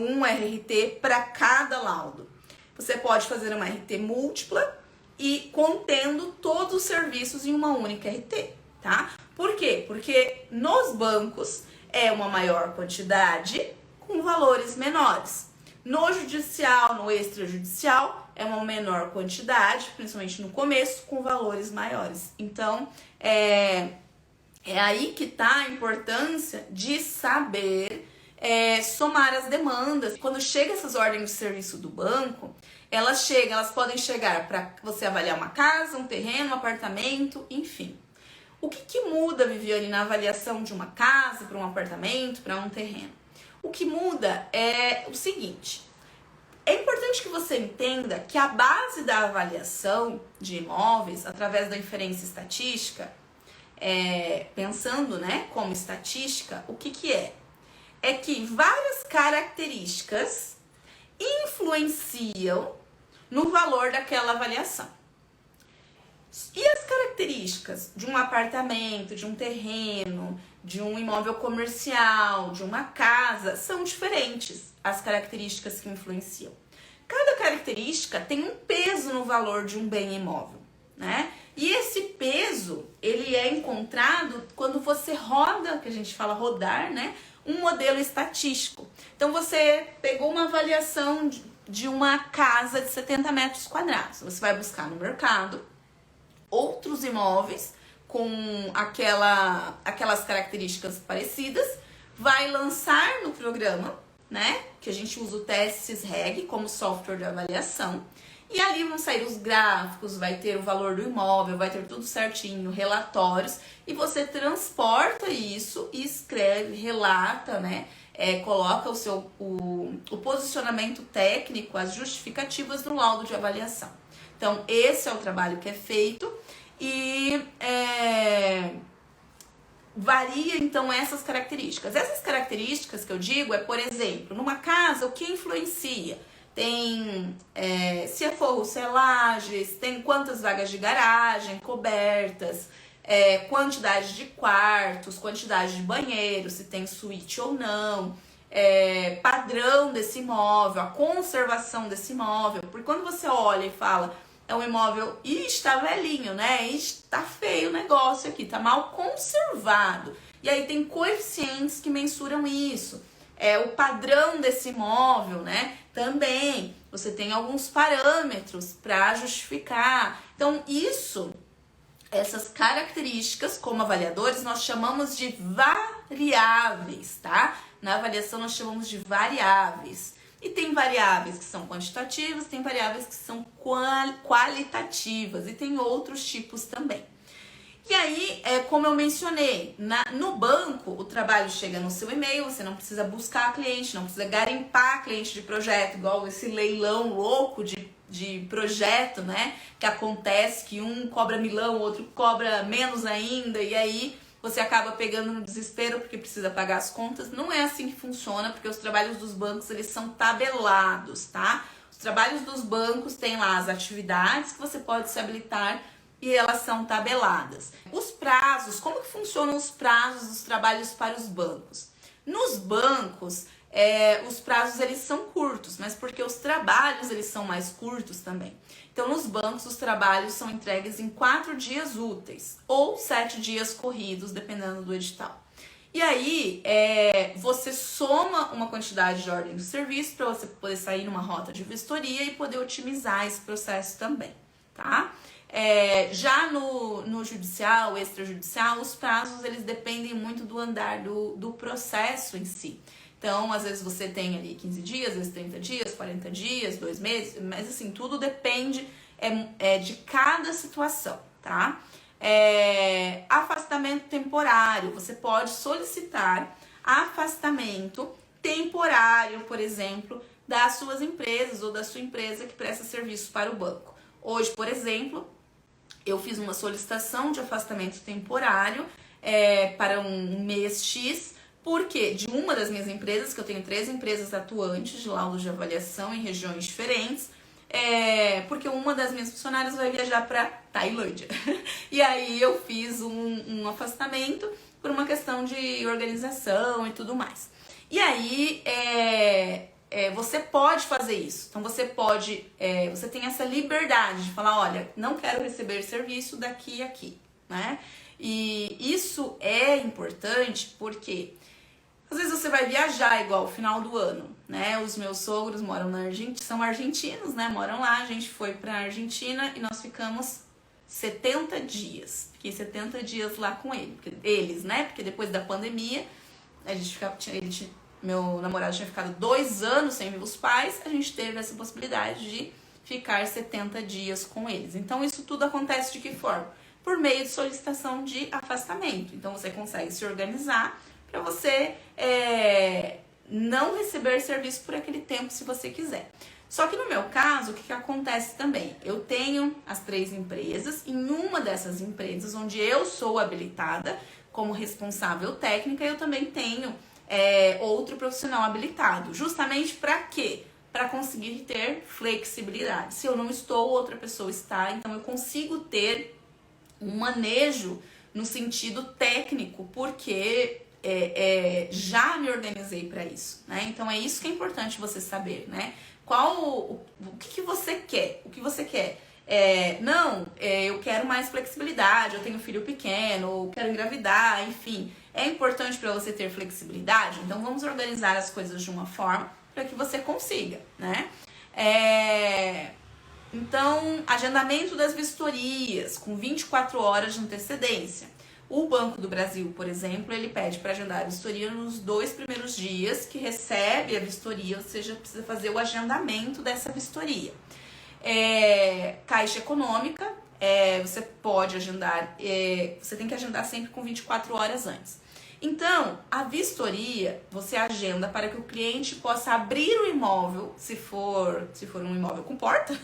um RT para cada laudo. Você pode fazer uma RT múltipla e contendo todos os serviços em uma única RT, tá? Por quê? Porque nos bancos é uma maior quantidade com valores menores. No judicial, no extrajudicial, é uma menor quantidade, principalmente no começo, com valores maiores. Então, é aí que está a importância de saber somar as demandas. Quando chega essas ordens de serviço do banco, elas podem chegar para você avaliar uma casa, um terreno, um apartamento, enfim. O que muda, Viviane, na avaliação de uma casa, para um apartamento, para um terreno? O que muda é o seguinte: é importante que você entenda que a base da avaliação de imóveis, através da inferência estatística, pensando, né, como estatística, o que é? É que várias características influenciam no valor daquela avaliação. E as características de um apartamento, de um terreno, de um imóvel comercial, de uma casa, são diferentes, as características que influenciam. Cada característica tem um peso no valor de um bem imóvel, né? E esse peso, ele é encontrado quando você roda, que a gente fala rodar, né? Um modelo estatístico. Então, você pegou uma avaliação de uma casa de 70 metros quadrados. Você vai buscar no mercado outros imóveis com aquelas características parecidas, vai lançar no programa, né? Que a gente usa o TSSREG como software de avaliação. E ali vão sair os gráficos, vai ter o valor do imóvel, vai ter tudo certinho, relatórios. E você transporta isso e escreve, relata, né? Coloca o posicionamento técnico, as justificativas no laudo de avaliação. Então, esse é o trabalho que é feito e varia, então, essas características. Essas características que eu digo por exemplo, numa casa, o que influencia? Tem se é forro, selagem, tem quantas vagas de garagem, cobertas, quantidade de quartos, quantidade de banheiros, se tem suíte ou não, padrão desse imóvel, a conservação desse imóvel. Porque quando você olha e fala, é um imóvel, está velhinho, né? Está feio o negócio aqui, tá mal conservado. E aí tem coeficientes que mensuram isso. O padrão desse imóvel, né? Também você tem alguns parâmetros para justificar. Então, essas características, como avaliadores, nós chamamos de variáveis, tá? Na avaliação nós chamamos de variáveis. E tem variáveis que são quantitativas, tem variáveis que são qualitativas e tem outros tipos também. E aí, como eu mencionei, no banco o trabalho chega no seu e-mail, você não precisa buscar cliente, não precisa garimpar cliente de projeto, igual esse leilão louco de projeto, né? Que acontece que um cobra milão, o outro cobra menos ainda, e aí você acaba pegando no desespero porque precisa pagar as contas. Não é assim que funciona, porque os trabalhos dos bancos, eles são tabelados, tá? Os trabalhos dos bancos têm lá as atividades que você pode se habilitar e elas são tabeladas. Os prazos, como que funcionam os prazos dos trabalhos para os bancos? Nos bancos, os prazos eles são curtos, mas porque os trabalhos eles são mais curtos também. Então, nos bancos, os trabalhos são entregues em 4 dias úteis ou 7 dias corridos, dependendo do edital. E aí, você soma uma quantidade de ordem de serviço para você poder sair numa rota de vistoria e poder otimizar esse processo também, tá? Já no judicial, extrajudicial, os prazos eles dependem muito do andar do processo em si. Então, às vezes você tem ali 15 dias, às vezes 30 dias, 40 dias, 2 meses, mas assim, tudo depende de cada situação, tá? Afastamento temporário, você pode solicitar afastamento temporário, por exemplo, das suas empresas ou da sua empresa que presta serviço para o banco. Hoje, por exemplo, eu fiz uma solicitação de afastamento temporário para um mês X, porque de uma das minhas empresas, que eu tenho 3 empresas atuantes de laudos de avaliação em regiões diferentes, porque uma das minhas funcionárias vai viajar para Tailândia. E aí eu fiz um afastamento por uma questão de organização e tudo mais. E aí você pode fazer isso. Então você tem essa liberdade de falar, olha, não quero receber serviço daqui a aqui, né? E isso é importante porque às vezes você vai viajar igual final do ano, né? Os meus sogros moram na Argentina, são argentinos, né? Moram lá, a gente foi pra Argentina e nós ficamos 70 dias. Fiquei 70 dias lá com eles, né? Porque depois da pandemia, meu namorado tinha ficado 2 anos sem ver os pais, a gente teve essa possibilidade de ficar 70 dias com eles. Então isso tudo acontece de que forma? Por meio de solicitação de afastamento. Então você consegue se organizar para você não receber serviço por aquele tempo, se você quiser. Só que no meu caso, o que acontece também? Eu tenho as 3 empresas, em uma dessas empresas, onde eu sou habilitada como responsável técnica, eu também tenho outro profissional habilitado. Justamente para quê? Para conseguir ter flexibilidade. Se eu não estou, outra pessoa está, então eu consigo ter um manejo no sentido técnico, porque já me organizei para isso, né? Então é isso que é importante você saber, né? O que você quer? O que você quer? Eu quero mais flexibilidade, eu tenho filho pequeno, eu quero engravidar, enfim. É importante para você ter flexibilidade, então vamos organizar as coisas de uma forma para que você consiga, né? Então, agendamento das vistorias com 24 horas de antecedência. O Banco do Brasil, por exemplo, ele pede para agendar a vistoria nos 2 primeiros dias que recebe a vistoria, ou seja, precisa fazer o agendamento dessa vistoria. Caixa Econômica, você pode agendar, você tem que agendar sempre com 24 horas antes. Então, a vistoria você agenda para que o cliente possa abrir o imóvel, se for um imóvel com porta,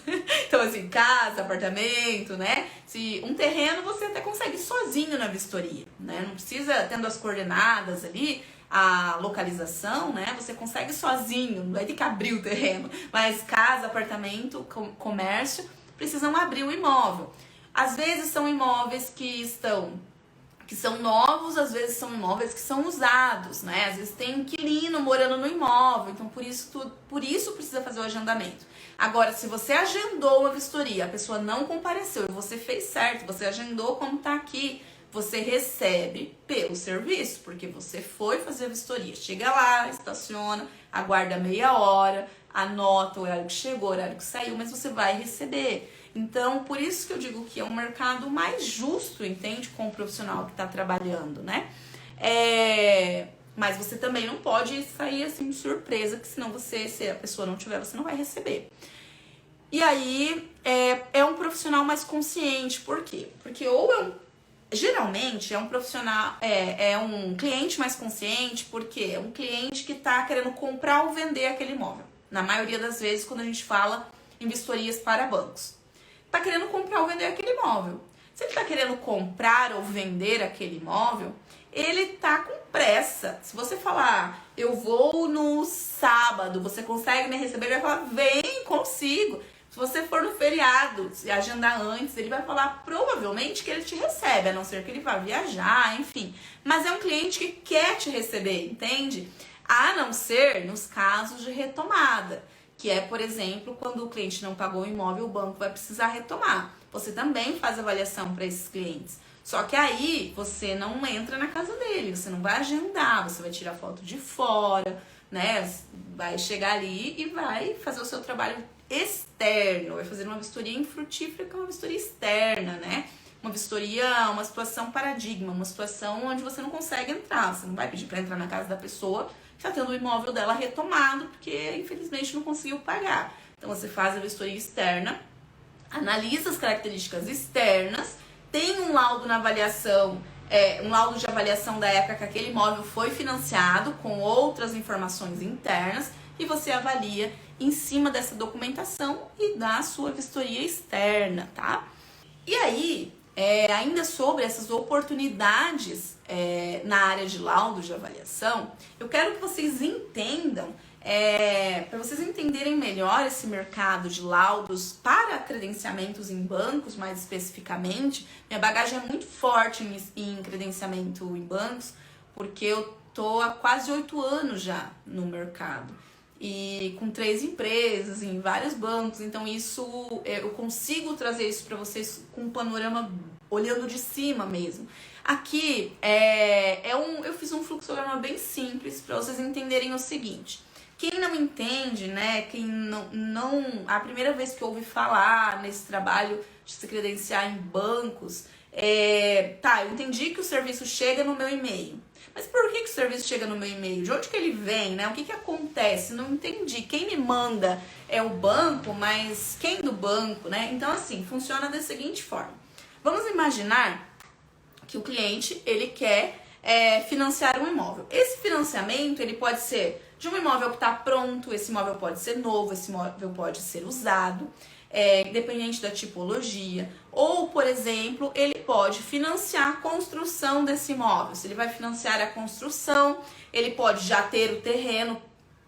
então assim, casa, apartamento, né? Se um terreno você até consegue sozinho na vistoria, né? Não precisa, tendo as coordenadas ali, a localização, né? Você consegue sozinho, não vai ter que abrir o terreno, mas casa, apartamento, comércio, precisam abrir o imóvel. Às vezes são imóveis que são novos, às vezes são imóveis que são usados, né? Às vezes tem inquilino morando no imóvel, então por isso precisa fazer o agendamento. Agora, se você agendou a vistoria, a pessoa não compareceu e você fez certo, você agendou como tá aqui, você recebe pelo serviço, porque você foi fazer a vistoria. Chega lá, estaciona, aguarda meia hora, anota o horário que chegou, o horário que saiu, mas você vai receber. Então, por isso que eu digo que é um mercado mais justo, entende? Com o profissional que está trabalhando, né? Mas você também não pode sair assim de surpresa, que senão se a pessoa não tiver, você não vai receber. E aí, é um profissional mais consciente. Por quê? Porque geralmente é um profissional, é um cliente mais consciente, porque é um cliente que está querendo comprar ou vender aquele imóvel. Na maioria das vezes, quando a gente fala em vistorias para bancos. Tá querendo comprar ou vender aquele imóvel. Se ele tá querendo comprar ou vender aquele imóvel, ele tá com pressa. Se você falar, eu vou no sábado, você consegue me receber? Ele vai falar, vem, consigo. Se você for no feriado, se agendar antes, ele vai falar provavelmente que ele te recebe, a não ser que ele vá viajar, enfim. Mas é um cliente que quer te receber, entende? A não ser nos casos de retomada, que é, por exemplo, quando o cliente não pagou o imóvel, o banco vai precisar retomar. Você também faz avaliação para esses clientes. Só que aí você não entra na casa dele, você não vai agendar, você vai tirar foto de fora, né? Vai chegar ali e vai fazer o seu trabalho externo, vai fazer uma vistoria infrutífera, que é uma vistoria externa, né? Uma vistoria, uma situação paradigma, uma situação onde você não consegue entrar, você não vai pedir para entrar na casa da pessoa que está tendo o imóvel dela retomado, porque infelizmente não conseguiu pagar. Então você faz a vistoria externa, analisa as características externas, tem um laudo na avaliação, um laudo de avaliação da época que aquele imóvel foi financiado, com outras informações internas, e você avalia em cima dessa documentação e dá a sua vistoria externa, tá? E aí, ainda sobre essas oportunidades na área de laudo de avaliação, eu quero que vocês entendam, para vocês entenderem melhor esse mercado de laudos para credenciamentos em bancos, mais especificamente. Minha bagagem é muito forte em credenciamento em bancos, porque eu tô há quase 8 anos já no mercado. E com 3 empresas, em vários bancos, então isso eu consigo trazer isso para vocês com um panorama olhando de cima mesmo. Aqui eu fiz um fluxograma bem simples para vocês entenderem o seguinte. Quem não entende, né, quem não a primeira vez que ouve falar nesse trabalho de se credenciar em bancos, eu entendi que o serviço chega no meu e-mail. Mas por que o serviço chega no meu e-mail? De onde que ele vem, né? O que acontece? Não entendi. Quem me manda é o banco, mas quem do banco, né? Então, assim, funciona da seguinte forma. Vamos imaginar que o cliente, ele quer financiar um imóvel. Esse financiamento, ele pode ser de um imóvel que está pronto, esse imóvel pode ser novo, esse imóvel pode ser usado, independente da tipologia. Ou, por exemplo, ele pode financiar a construção desse imóvel. Se ele vai financiar a construção, ele pode já ter o terreno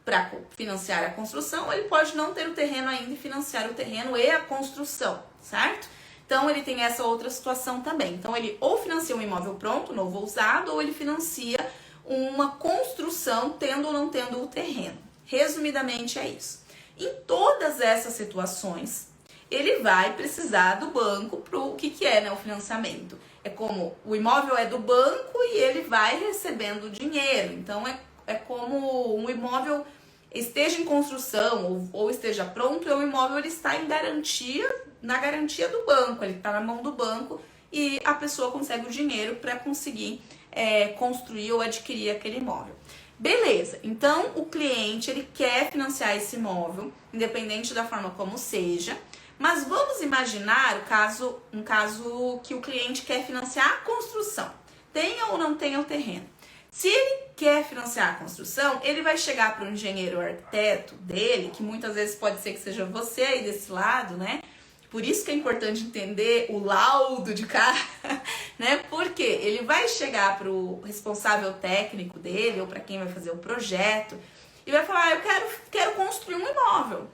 para financiar a construção, ou ele pode não ter o terreno ainda e financiar o terreno e a construção, certo? Então, ele tem essa outra situação também. Então, ele ou financia um imóvel pronto, novo ou usado, ou ele financia uma construção, tendo ou não tendo o terreno. Resumidamente, é isso. Em todas essas situações, ele vai precisar do banco para o que é, né, o financiamento. É como o imóvel é do banco e ele vai recebendo dinheiro. Então, é como um imóvel esteja em construção ou esteja pronto, e o imóvel ele está em garantia, na garantia do banco. Ele está na mão do banco e a pessoa consegue o dinheiro para conseguir construir ou adquirir aquele imóvel. Beleza, então o cliente ele quer financiar esse imóvel, independente da forma como seja, mas vamos imaginar um caso que o cliente quer financiar a construção, tenha ou não tenha o terreno. Se ele quer financiar a construção, ele vai chegar para o engenheiro ou arquiteto dele, que muitas vezes pode ser que seja você aí desse lado, né? Por isso que é importante entender o laudo de cara, né? Porque ele vai chegar para o responsável técnico dele ou para quem vai fazer o projeto e vai falar, eu quero construir um imóvel.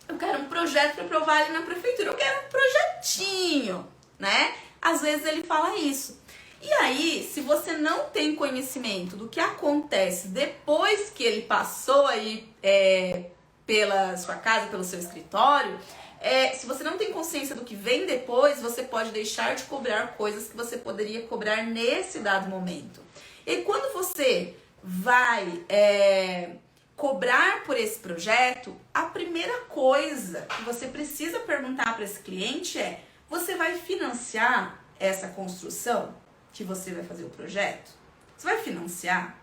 Eu quero um projeto para provar ali na prefeitura. Eu quero um projetinho. né? Às vezes ele fala isso. E aí, se você não tem conhecimento do que acontece depois que ele passou aí pela sua casa, pelo seu escritório, se você não tem consciência do que vem depois, você pode deixar de cobrar coisas que você poderia cobrar nesse dado momento. E quando você vai cobrar por esse projeto, a primeira coisa que você precisa perguntar para esse cliente é: você vai financiar essa construção que você vai fazer o projeto? Você vai financiar?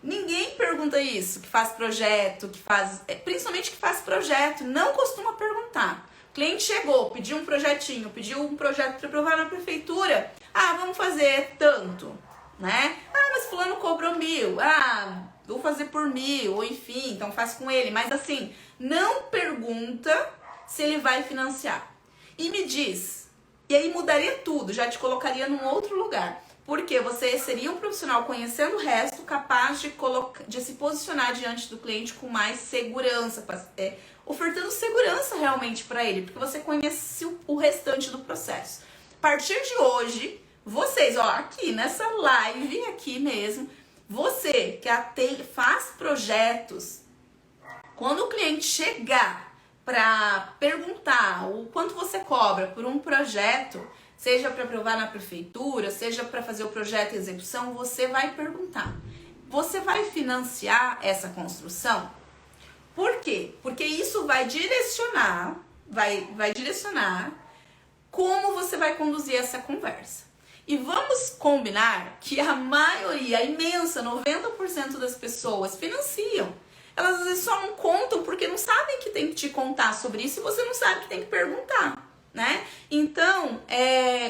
Ninguém pergunta isso, que faz projeto, principalmente que faz projeto, não costuma perguntar. O cliente chegou, pediu um projetinho, pediu um projeto para aprovar na prefeitura. Ah, vamos fazer tanto, né? Ah, mas fulano cobrou 1.000. Ah, vou fazer por 1.000, ou enfim, então faz com ele. Mas assim, não pergunta se ele vai financiar. E me diz, e aí mudaria tudo, já te colocaria num outro lugar. Porque você seria um profissional conhecendo o resto, capaz de se posicionar diante do cliente com mais segurança, ofertando segurança realmente para ele, porque você conhece o restante do processo. A partir de hoje, vocês, ó, aqui nessa live, aqui mesmo, você que faz projetos, quando o cliente chegar para perguntar o quanto você cobra por um projeto, seja para aprovar na prefeitura, seja para fazer o projeto em execução, você vai perguntar: você vai financiar essa construção? Por quê? Porque isso vai direcionar, vai direcionar como você vai conduzir essa conversa. E vamos combinar que a maioria, a imensa 90% das pessoas financiam. Elas às vezes só não contam porque não sabem que tem que te contar sobre isso e você não sabe que tem que perguntar, né? Então,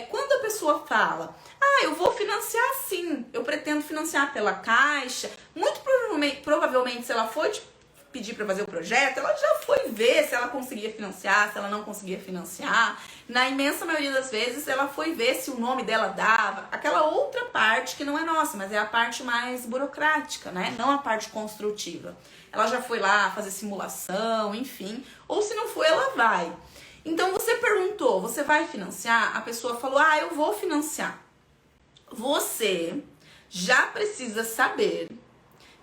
quando a pessoa fala: ah, eu vou financiar sim, eu pretendo financiar pela Caixa, muito provavelmente se ela for te pedir para fazer o projeto, ela já foi ver se ela conseguia financiar, se ela não conseguia financiar. Na imensa maioria das vezes, ela foi ver se o nome dela dava. Aquela outra parte que não é nossa, mas é a parte mais burocrática, né? Não a parte construtiva. Ela já foi lá fazer simulação, enfim. Ou se não for, ela vai. Então, você perguntou: você vai financiar? A pessoa falou: ah, eu vou financiar. Você já precisa saber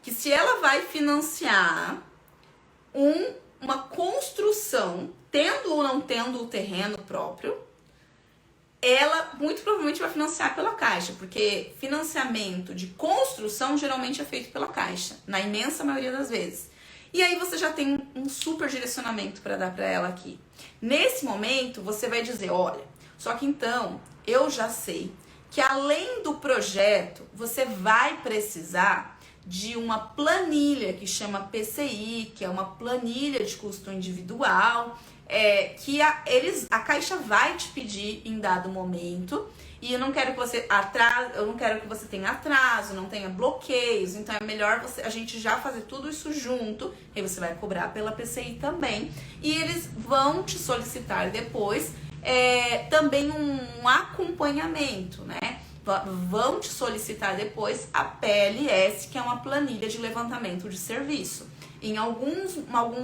que se ela vai financiar uma construção, tendo ou não tendo o terreno próprio, ela muito provavelmente vai financiar pela Caixa, porque financiamento de construção geralmente é feito pela Caixa, na imensa maioria das vezes. E aí você já tem um super direcionamento para dar para ela aqui. Nesse momento, você vai dizer: olha, só que então eu já sei que além do projeto, você vai precisar de uma planilha que chama PCI, que é uma planilha de custo individual, que a Caixa vai te pedir em dado momento. E eu não quero que você tenha atraso, não tenha bloqueios. Então é melhor a gente já fazer tudo isso junto. E você vai cobrar pela PCI também. E eles vão te solicitar depois também um acompanhamento, né? Vão te solicitar depois a PLS, que é uma planilha de levantamento de serviço, em alguns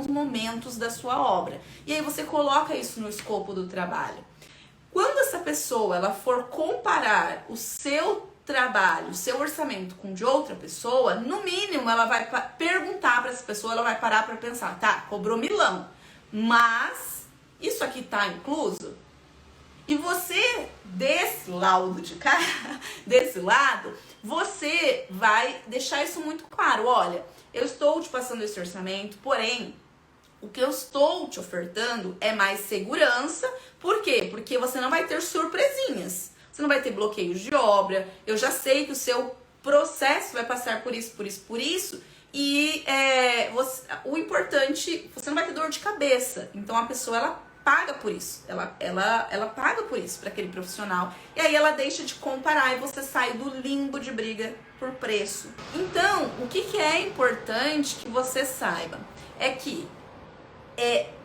momentos da sua obra. E aí você coloca isso no escopo do trabalho. Quando essa pessoa ela for comparar o seu trabalho, o seu orçamento com o de outra pessoa, no mínimo ela vai perguntar para essa pessoa, ela vai parar para pensar: tá, cobrou 1.000, mas isso aqui tá incluso? E você, desse laudo de cá, desse lado, você vai deixar isso muito claro. Olha, eu estou te passando esse orçamento, porém, o que eu estou te ofertando é mais segurança. Por quê? Porque você não vai ter surpresinhas. Você não vai ter bloqueios de obra. Eu já sei que o seu processo vai passar por isso, por isso, por isso. E o importante, você não vai ter dor de cabeça. Então a pessoa, ela paga por isso, ela paga por isso para aquele profissional, e aí ela deixa de comparar e você sai do limbo de briga por preço. Então, o que é importante que você saiba é que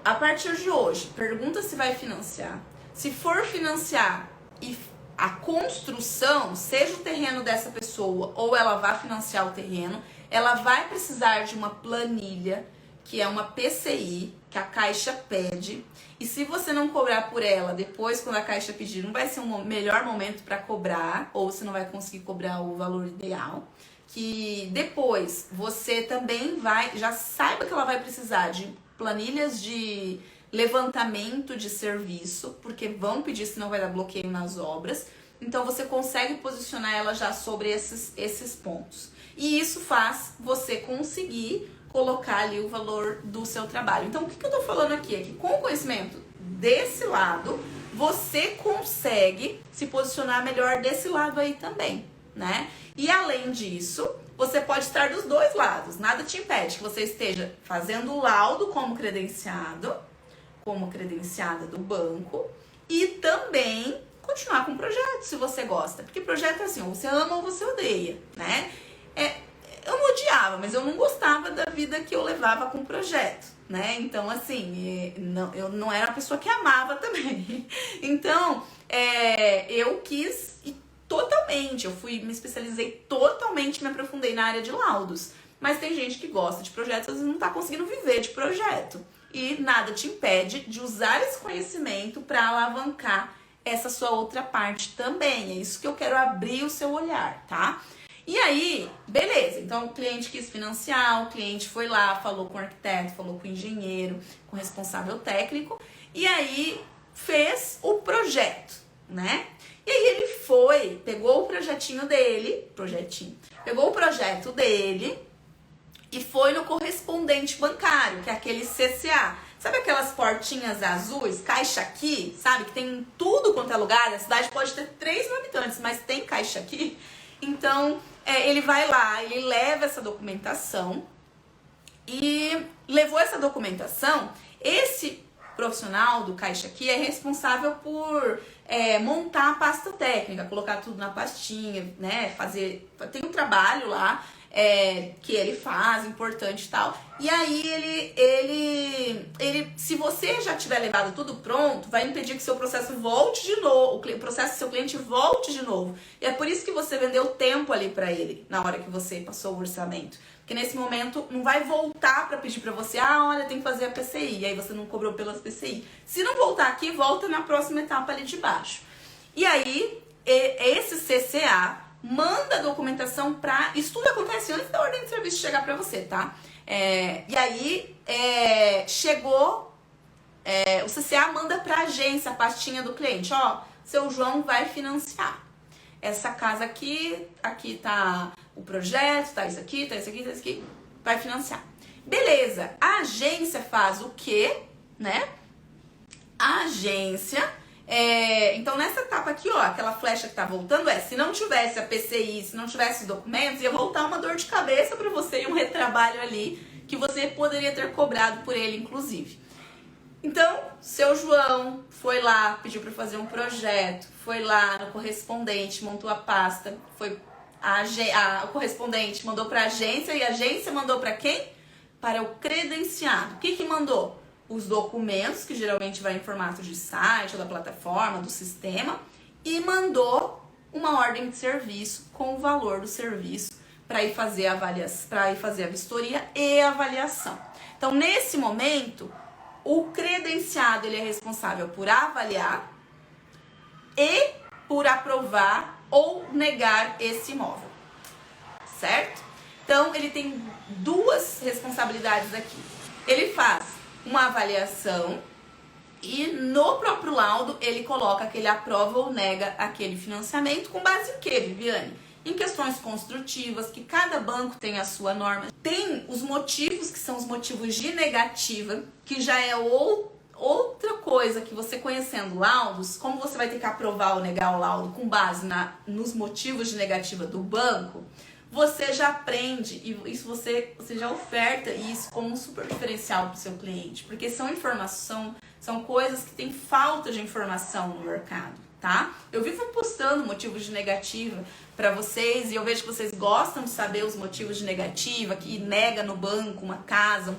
a partir de hoje, pergunta se vai financiar. Se for financiar e a construção, seja o terreno dessa pessoa ou ela vai financiar o terreno, ela vai precisar de uma planilha, que é uma PCI, que a Caixa pede. E se você não cobrar por ela, depois quando a Caixa pedir, não vai ser um melhor momento para cobrar, ou você não vai conseguir cobrar o valor ideal. Que depois você também já saiba que ela vai precisar de planilhas de levantamento de serviço, porque vão pedir, senão vai dar bloqueio nas obras. Então você consegue posicionar ela já sobre esses pontos. E isso faz você conseguir colocar ali o valor do seu trabalho. Então o que eu tô falando aqui é que com o conhecimento desse lado, você consegue se posicionar melhor desse lado aí também, né? E além disso, você pode estar dos dois lados. Nada te impede que você esteja fazendo o laudo como credenciada do banco e também continuar com o projeto, se você gosta. Porque projeto é assim, ou você ama ou você odeia, né? Eu não odiava, mas eu não gostava da vida que eu levava com o projeto, né? Então, assim, eu não era uma pessoa que amava também. Então, eu quis totalmente, me especializei totalmente, me aprofundei na área de laudos. Mas tem gente que gosta de projetos, às vezes não tá conseguindo viver de projeto. E nada te impede de usar esse conhecimento para alavancar essa sua outra parte também. É isso que eu quero abrir o seu olhar, tá? E aí, beleza, então o cliente quis financiar, o cliente foi lá, falou com o arquiteto, falou com o engenheiro, com o responsável técnico, e aí fez o projeto, né? E aí ele pegou o projetinho dele, pegou o projeto dele e foi no correspondente bancário, que é aquele CCA. Sabe aquelas portinhas azuis, Caixa Aqui, sabe? Que tem em tudo quanto é lugar, a cidade pode ter 3 mil habitantes, mas tem Caixa Aqui. Então, ele vai lá, ele leva essa documentação e levou essa documentação. Esse profissional do Caixa Aqui é responsável por montar a pasta técnica, colocar tudo na pastinha, né? Tem um trabalho lá que ele faz, importante e tal. E aí ele, se você já tiver levado tudo pronto, vai impedir que seu processo volte de novo, o processo do seu cliente volte de novo. E é por isso que você vendeu tempo ali pra ele, na hora que você passou o orçamento. Porque nesse momento não vai voltar pra pedir pra você, olha, tem que fazer a PCI, e aí você não cobrou pelas PCI. Se não voltar aqui, volta na próxima etapa ali de baixo. E aí, esse CCA manda a documentação pra... Isso tudo acontece antes da ordem de serviço chegar pra você, tá? E aí, chegou... o CCA manda pra agência a pastinha do cliente. Seu João vai financiar essa casa aqui tá o projeto, tá isso aqui, tá isso aqui, tá isso aqui. Vai financiar. Beleza. A agência faz o quê, né? A agência... então nessa etapa aqui, aquela flecha que tá voltando se não tivesse a PCI, se não tivesse os documentos, ia voltar uma dor de cabeça pra você e um retrabalho ali que você poderia ter cobrado por ele, inclusive. Então, seu João foi lá, pediu pra fazer um projeto, foi lá no correspondente, montou a pasta, o correspondente mandou pra agência e a agência mandou pra quem? Para o credenciado. O que mandou? Os documentos, que geralmente vai em formato de site ou da plataforma, do sistema, e mandou uma ordem de serviço com o valor do serviço para ir fazer a vistoria e a avaliação. Então, nesse momento, o credenciado ele é responsável por avaliar e por aprovar ou negar esse imóvel, certo? Então, ele tem duas responsabilidades aqui. Ele faz uma avaliação e no próprio laudo ele coloca que ele aprova ou nega aquele financiamento com base em quê, Viviane? Em questões construtivas, que cada banco tem a sua norma. Tem os motivos, que são os motivos de negativa, que já é outra coisa que você conhecendo laudos, como você vai ter que aprovar ou negar o laudo com base nos motivos de negativa do banco, você já aprende e isso você já oferta isso como um super diferencial para o seu cliente, porque são coisas que tem falta de informação no mercado, tá? Eu vivo postando motivos de negativa para vocês e eu vejo que vocês gostam de saber os motivos de negativa, que nega no banco uma casa,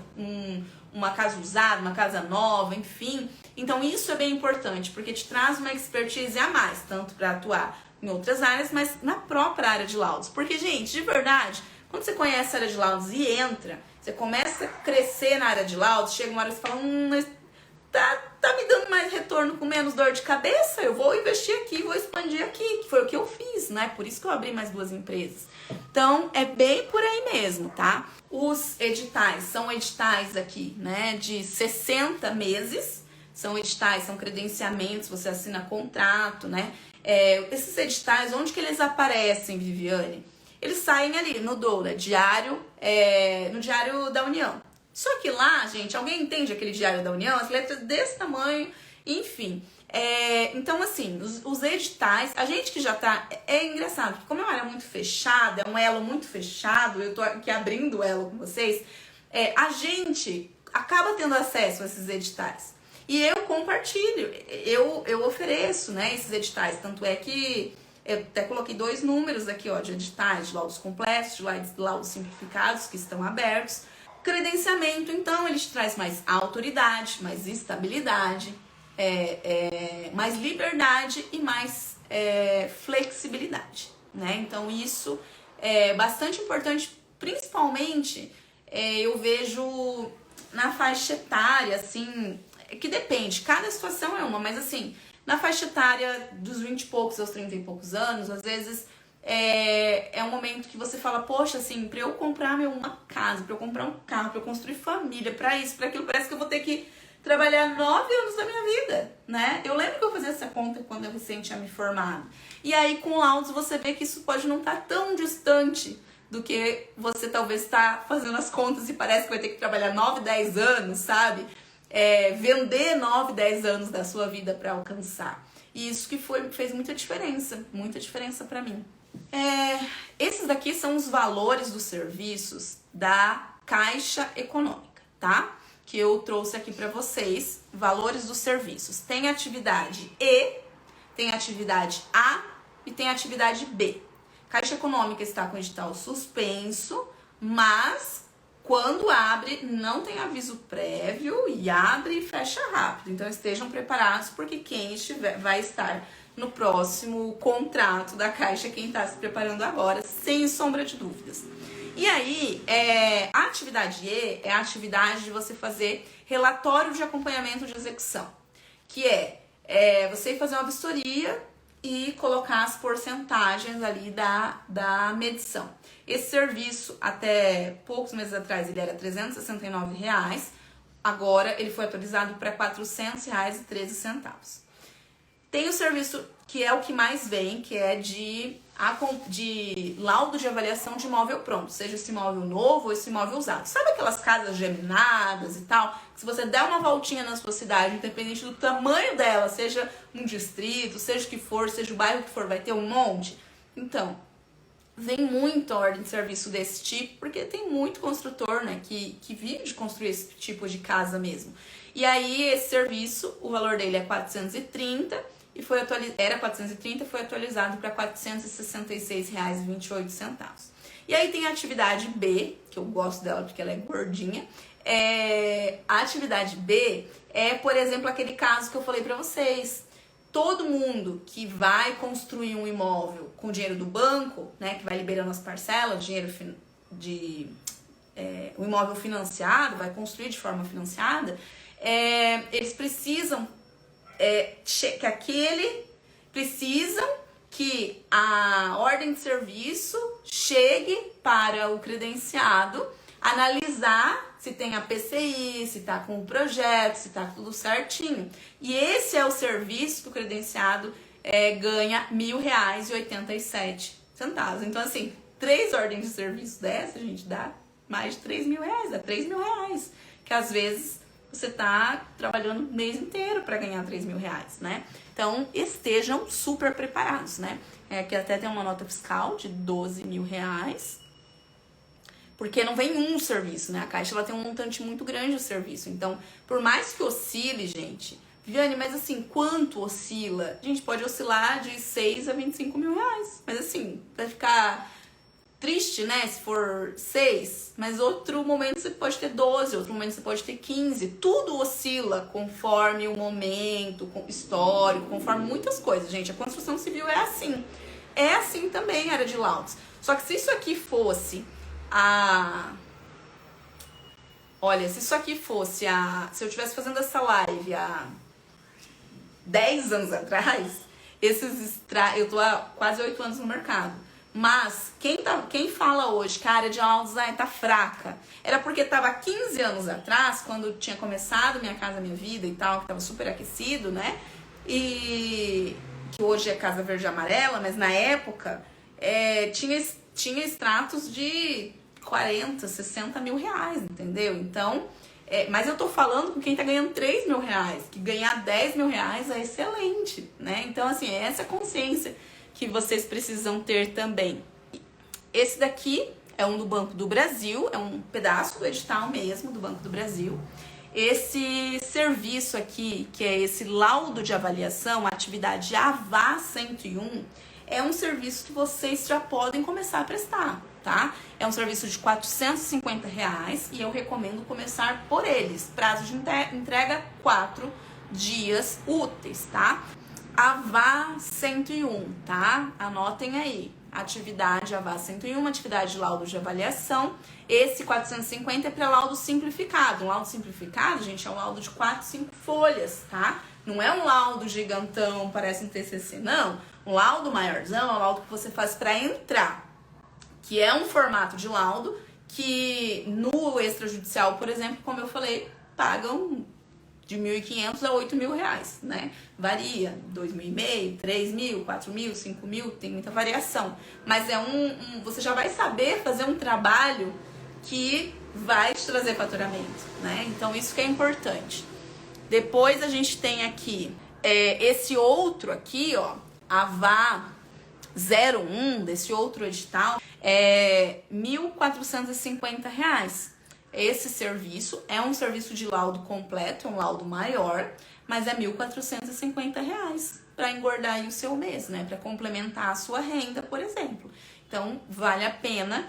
uma casa usada, uma casa nova, enfim. Então isso é bem importante, porque te traz uma expertise a mais, tanto para atuar em outras áreas, mas na própria área de laudos. Porque, gente, de verdade, Quando você conhece a área de laudos e entra, você começa a crescer na área de laudos, chega uma hora que você fala, tá me dando mais retorno com menos dor de cabeça, eu vou investir aqui, vou expandir aqui, que foi o que eu fiz, né? Por isso que eu abri mais 2 empresas. Então, é bem por aí mesmo, tá? Os editais, são editais aqui, né, de 60 meses, são editais, são credenciamentos, você assina contrato, né? Esses editais, onde que eles aparecem, Viviane? Eles saem ali no Doura, no Diário da União. Só que lá, gente, alguém entende aquele Diário da União? As letras desse tamanho, enfim. Então, assim, os editais, a gente que já tá... É engraçado, porque como é uma área muito fechada, é um elo muito fechado, eu tô aqui abrindo o elo com vocês, a gente acaba tendo acesso a esses editais. E eu compartilho, eu ofereço, né, esses editais. Tanto é que eu até coloquei 2 números aqui, ó, de editais, de laudos completos, de laudos simplificados, que estão abertos. Credenciamento, então, ele te traz mais autoridade, mais estabilidade, mais liberdade e mais flexibilidade, né? Então, isso é bastante importante, principalmente, eu vejo na faixa etária, assim, que depende, cada situação é uma, mas assim, na faixa etária dos 20 e poucos aos 30 e poucos anos, às vezes é um momento que você fala, poxa, assim, pra eu comprar uma casa, pra eu comprar um carro, pra eu construir família, pra isso, pra aquilo, parece que eu vou ter que trabalhar 9 anos da minha vida, né? Eu lembro que eu fazia essa conta quando eu recém tinha me formado. E aí, com laudos, você vê que isso pode não estar tão distante do que você talvez está fazendo as contas e parece que vai ter que trabalhar 9, 10 anos, sabe? Vender 9, 10 anos da sua vida para alcançar. E isso que fez muita diferença para mim. Esses daqui são os valores dos serviços da Caixa Econômica, tá? Que eu trouxe aqui para vocês, valores dos serviços. Tem atividade E, tem atividade A e tem atividade B. Caixa Econômica está com edital suspenso, mas quando abre, não tem aviso prévio e abre e fecha rápido. Então estejam preparados, porque quem vai estar no próximo contrato da Caixa, quem está se preparando agora, sem sombra de dúvidas. E aí, a atividade E é a atividade de você fazer relatório de acompanhamento de execução, que você fazer uma vistoria e colocar as porcentagens ali da medição. Esse serviço, até poucos meses atrás, ele era R$ 369, agora ele foi atualizado para R$ 400,13. Tem o serviço que é o que mais vem, que é de laudo de avaliação de imóvel pronto, seja esse imóvel novo ou esse imóvel usado. Sabe aquelas casas geminadas e tal? Que se você der uma voltinha na sua cidade, independente do tamanho dela, seja um distrito, seja o que for, seja o bairro que for, vai ter um monte? Então, vem muita ordem de serviço desse tipo, porque tem muito construtor, né, que vive de construir esse tipo de casa mesmo. E aí, esse serviço, o valor dele é 430 e era 430 e foi atualizado para R$ 466,28. E aí tem a atividade B, que eu gosto dela porque ela é gordinha. A atividade B por exemplo, aquele caso que eu falei para vocês. Todo mundo que vai construir um imóvel com dinheiro do banco, né, que vai liberando as parcelas, dinheiro o imóvel financiado, vai construir de forma financiada, eles precisam que a ordem de serviço chegue para o credenciado, analisar se tem a PCI, se está com o projeto, se está tudo certinho. E esse é o serviço que o credenciado ganha R$ 1.000,87. Então, assim, 3 ordens de serviço dessa, gente, dá mais de R$ 3.000, dá R$ 3.000. Que às vezes você está trabalhando o mês inteiro para ganhar R$ 3.000, né? Então, estejam super preparados, né? Aqui até tem uma nota fiscal de R$ 12.000, porque não vem um serviço, né? A Caixa ela tem um montante muito grande de serviço. Então, por mais que oscile, gente... Viviane, mas assim, quanto oscila? A gente pode oscilar de 6 a 25 mil reais. Mas assim, vai ficar triste, né? Se for 6, mas outro momento você pode ter 12, outro momento você pode ter 15. Tudo oscila conforme o momento histórico, conforme muitas coisas, gente. A construção civil é assim. É assim também a área de laudos. Só que se isso aqui fosse Olha, se isso aqui fosse se eu estivesse fazendo essa live há 10 anos atrás, eu tô há quase 8 anos no mercado. Mas quem fala hoje que a área de laudos tá fraca, era porque tava 15 anos atrás, quando tinha começado Minha Casa Minha Vida e tal, que tava super aquecido, né? E que hoje é Casa Verde e Amarela, mas na época tinha extratos de 40, 60 mil reais, entendeu? Então, mas eu tô falando com quem tá ganhando 3 mil reais, que ganhar 10 mil reais é excelente, né? Então, assim, é essa consciência que vocês precisam ter também. Esse daqui é um do Banco do Brasil, é um pedaço do edital mesmo do Banco do Brasil. Esse serviço aqui, que é esse laudo de avaliação, atividade AVA 101, é um serviço que vocês já podem começar a prestar, tá? É um serviço de R$450 e eu recomendo começar por eles. Prazo de entrega 4 dias úteis, tá? AVA 101, tá? Anotem aí. Atividade AVA 101, atividade de laudo de avaliação. Esse 450 é para laudo simplificado. Um laudo simplificado, gente, é um laudo de 4, 5 folhas, tá? Não é um laudo gigantão, parece um TCC, não. Um laudo maiorzão é um laudo que você faz para entrar, que é um formato de laudo que no extrajudicial, por exemplo, como eu falei, pagam de R$1.500 a R$8.000, né? Varia, R$2.500, R$3.000, R$4.000, R$5.000, tem muita variação. Mas você já vai saber fazer um trabalho que vai te trazer faturamento, né? Então isso que é importante. Depois a gente tem aqui esse outro aqui, ó, AVA 01, desse outro edital, é R$1.450. Esse serviço é um serviço de laudo completo, é um laudo maior, mas é R$1.450 para engordar aí o seu mês, né? Para complementar a sua renda, por exemplo. Então, vale a pena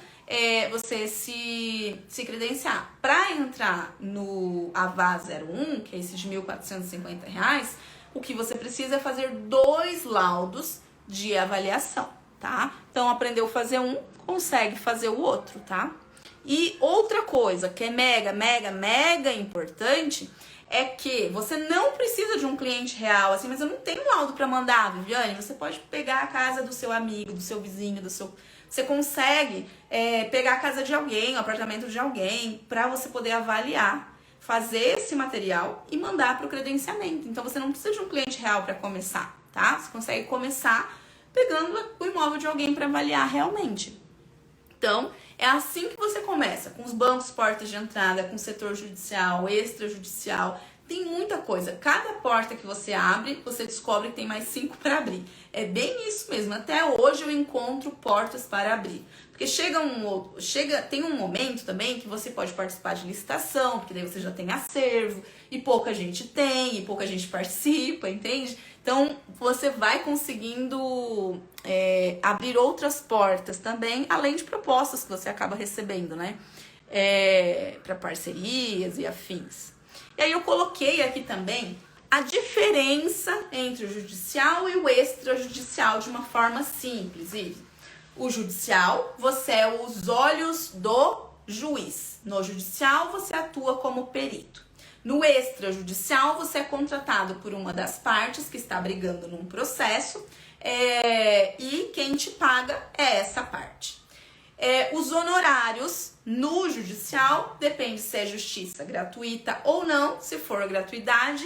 você se credenciar. Para entrar no AVA 01, que é esse de R$1.450, o que você precisa é fazer 2 laudos de avaliação, tá? Então, aprendeu a fazer um, consegue fazer o outro, tá? E outra coisa que é mega importante é que você não precisa de um cliente real, assim, mas eu não tenho laudo para mandar, Viviane. Você pode pegar a casa do seu amigo, do seu vizinho, você consegue pegar a casa de alguém, o apartamento de alguém, para você poder avaliar, fazer esse material e mandar para o credenciamento. Então você não precisa de um cliente real para começar, tá? Você consegue começar pegando o imóvel de alguém para avaliar realmente. Então, é assim que você começa, com os bancos, portas de entrada, com o setor judicial, extrajudicial, tem muita coisa. Cada porta que você abre, você descobre que tem mais 5 para abrir. É bem isso mesmo, até hoje eu encontro portas para abrir. Porque tem um momento também que você pode participar de licitação, porque daí você já tem acervo, e pouca gente tem, e pouca gente participa, entende? Então, você vai conseguindo abrir outras portas também, além de propostas que você acaba recebendo, né? Para parcerias e afins. E aí eu coloquei aqui também a diferença entre o judicial e o extrajudicial de uma forma simples. O judicial, você é os olhos do juiz. No judicial, você atua como perito. No extrajudicial, você é contratado por uma das partes que está brigando num processo e quem te paga é essa parte. Os honorários no judicial, depende se é justiça gratuita ou não. Se for gratuidade,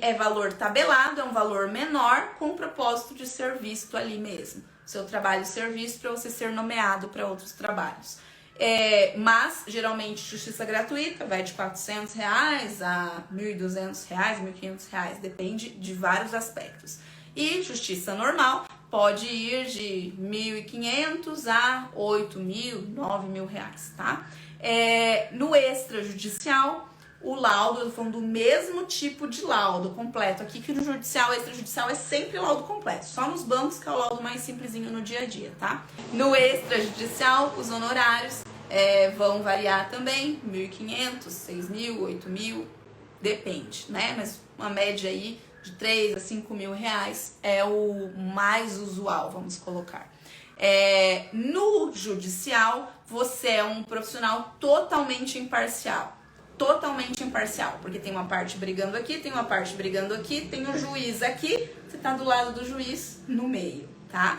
é valor tabelado, é um valor menor com o propósito de ser visto ali mesmo. Seu trabalho ser visto para você ser nomeado para outros trabalhos. Mas, geralmente, justiça gratuita vai de R$400 a R$1.200, R$1.500, depende de vários aspectos. E justiça normal pode ir de R$1.500 a R$8.000, R$9.000, tá? No extrajudicial, o laudo, eu tô falando do mesmo tipo de laudo completo aqui, que no judicial, extrajudicial é sempre laudo completo, só nos bancos que é o laudo mais simplesinho no dia a dia, tá? No extrajudicial, os honorários vão variar também, R$1.500, R$6.000, R$8.000, depende, né? Mas uma média aí de R$3.000 a R$5.000 é o mais usual, vamos colocar. No judicial, você é um profissional totalmente imparcial. Totalmente imparcial, porque tem uma parte brigando aqui, tem uma parte brigando aqui, tem um juiz aqui, você tá do lado do juiz no meio, tá?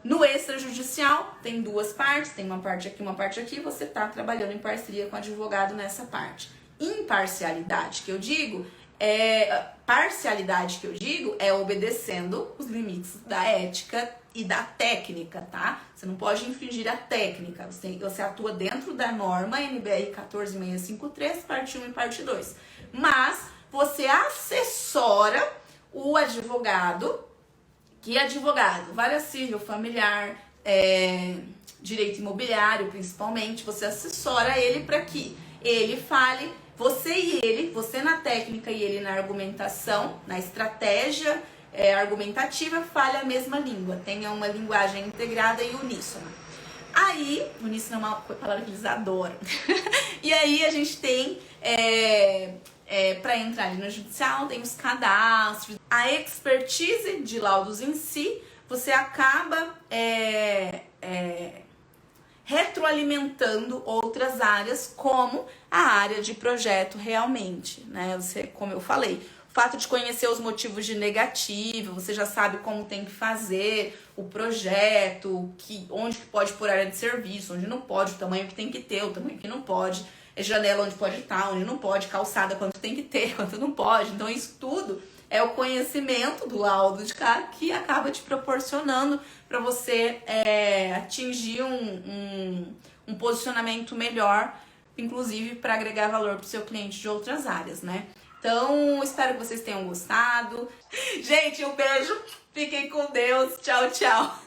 No extrajudicial, tem duas partes, tem uma parte aqui, você tá trabalhando em parceria com o advogado nessa parte. Imparcialidade que eu digo parcialidade que eu digo é obedecendo os limites da ética e da técnica, tá? Você não pode infringir a técnica, você atua dentro da norma NBR 14653, parte 1 e parte 2. Mas você assessora o advogado, que é advogado, vara civil, familiar, direito imobiliário principalmente, você assessora ele para que ele fale, você na técnica e ele na argumentação, na estratégia argumentativa, fale a mesma língua, tenha uma linguagem integrada e uníssona. Aí, uníssona é uma palavra que eles adoram. E aí a gente tem, para entrar ali no judicial, tem os cadastros, a expertise de laudos em si, você acaba retroalimentando outras áreas, como a área de projeto realmente, né? Você, como eu falei, o fato de conhecer os motivos de negativo, você já sabe como tem que fazer o projeto, onde que pode pôr área de serviço, onde não pode, o tamanho que tem que ter, o tamanho que não pode, janela onde pode estar, onde não pode, calçada quanto tem que ter, quanto não pode. Então isso tudo é o conhecimento do laudo de cá que acaba te proporcionando para você atingir um posicionamento melhor, inclusive para agregar valor para o seu cliente de outras áreas, né? Então, espero que vocês tenham gostado. Gente, um beijo, fiquem com Deus, tchau, tchau.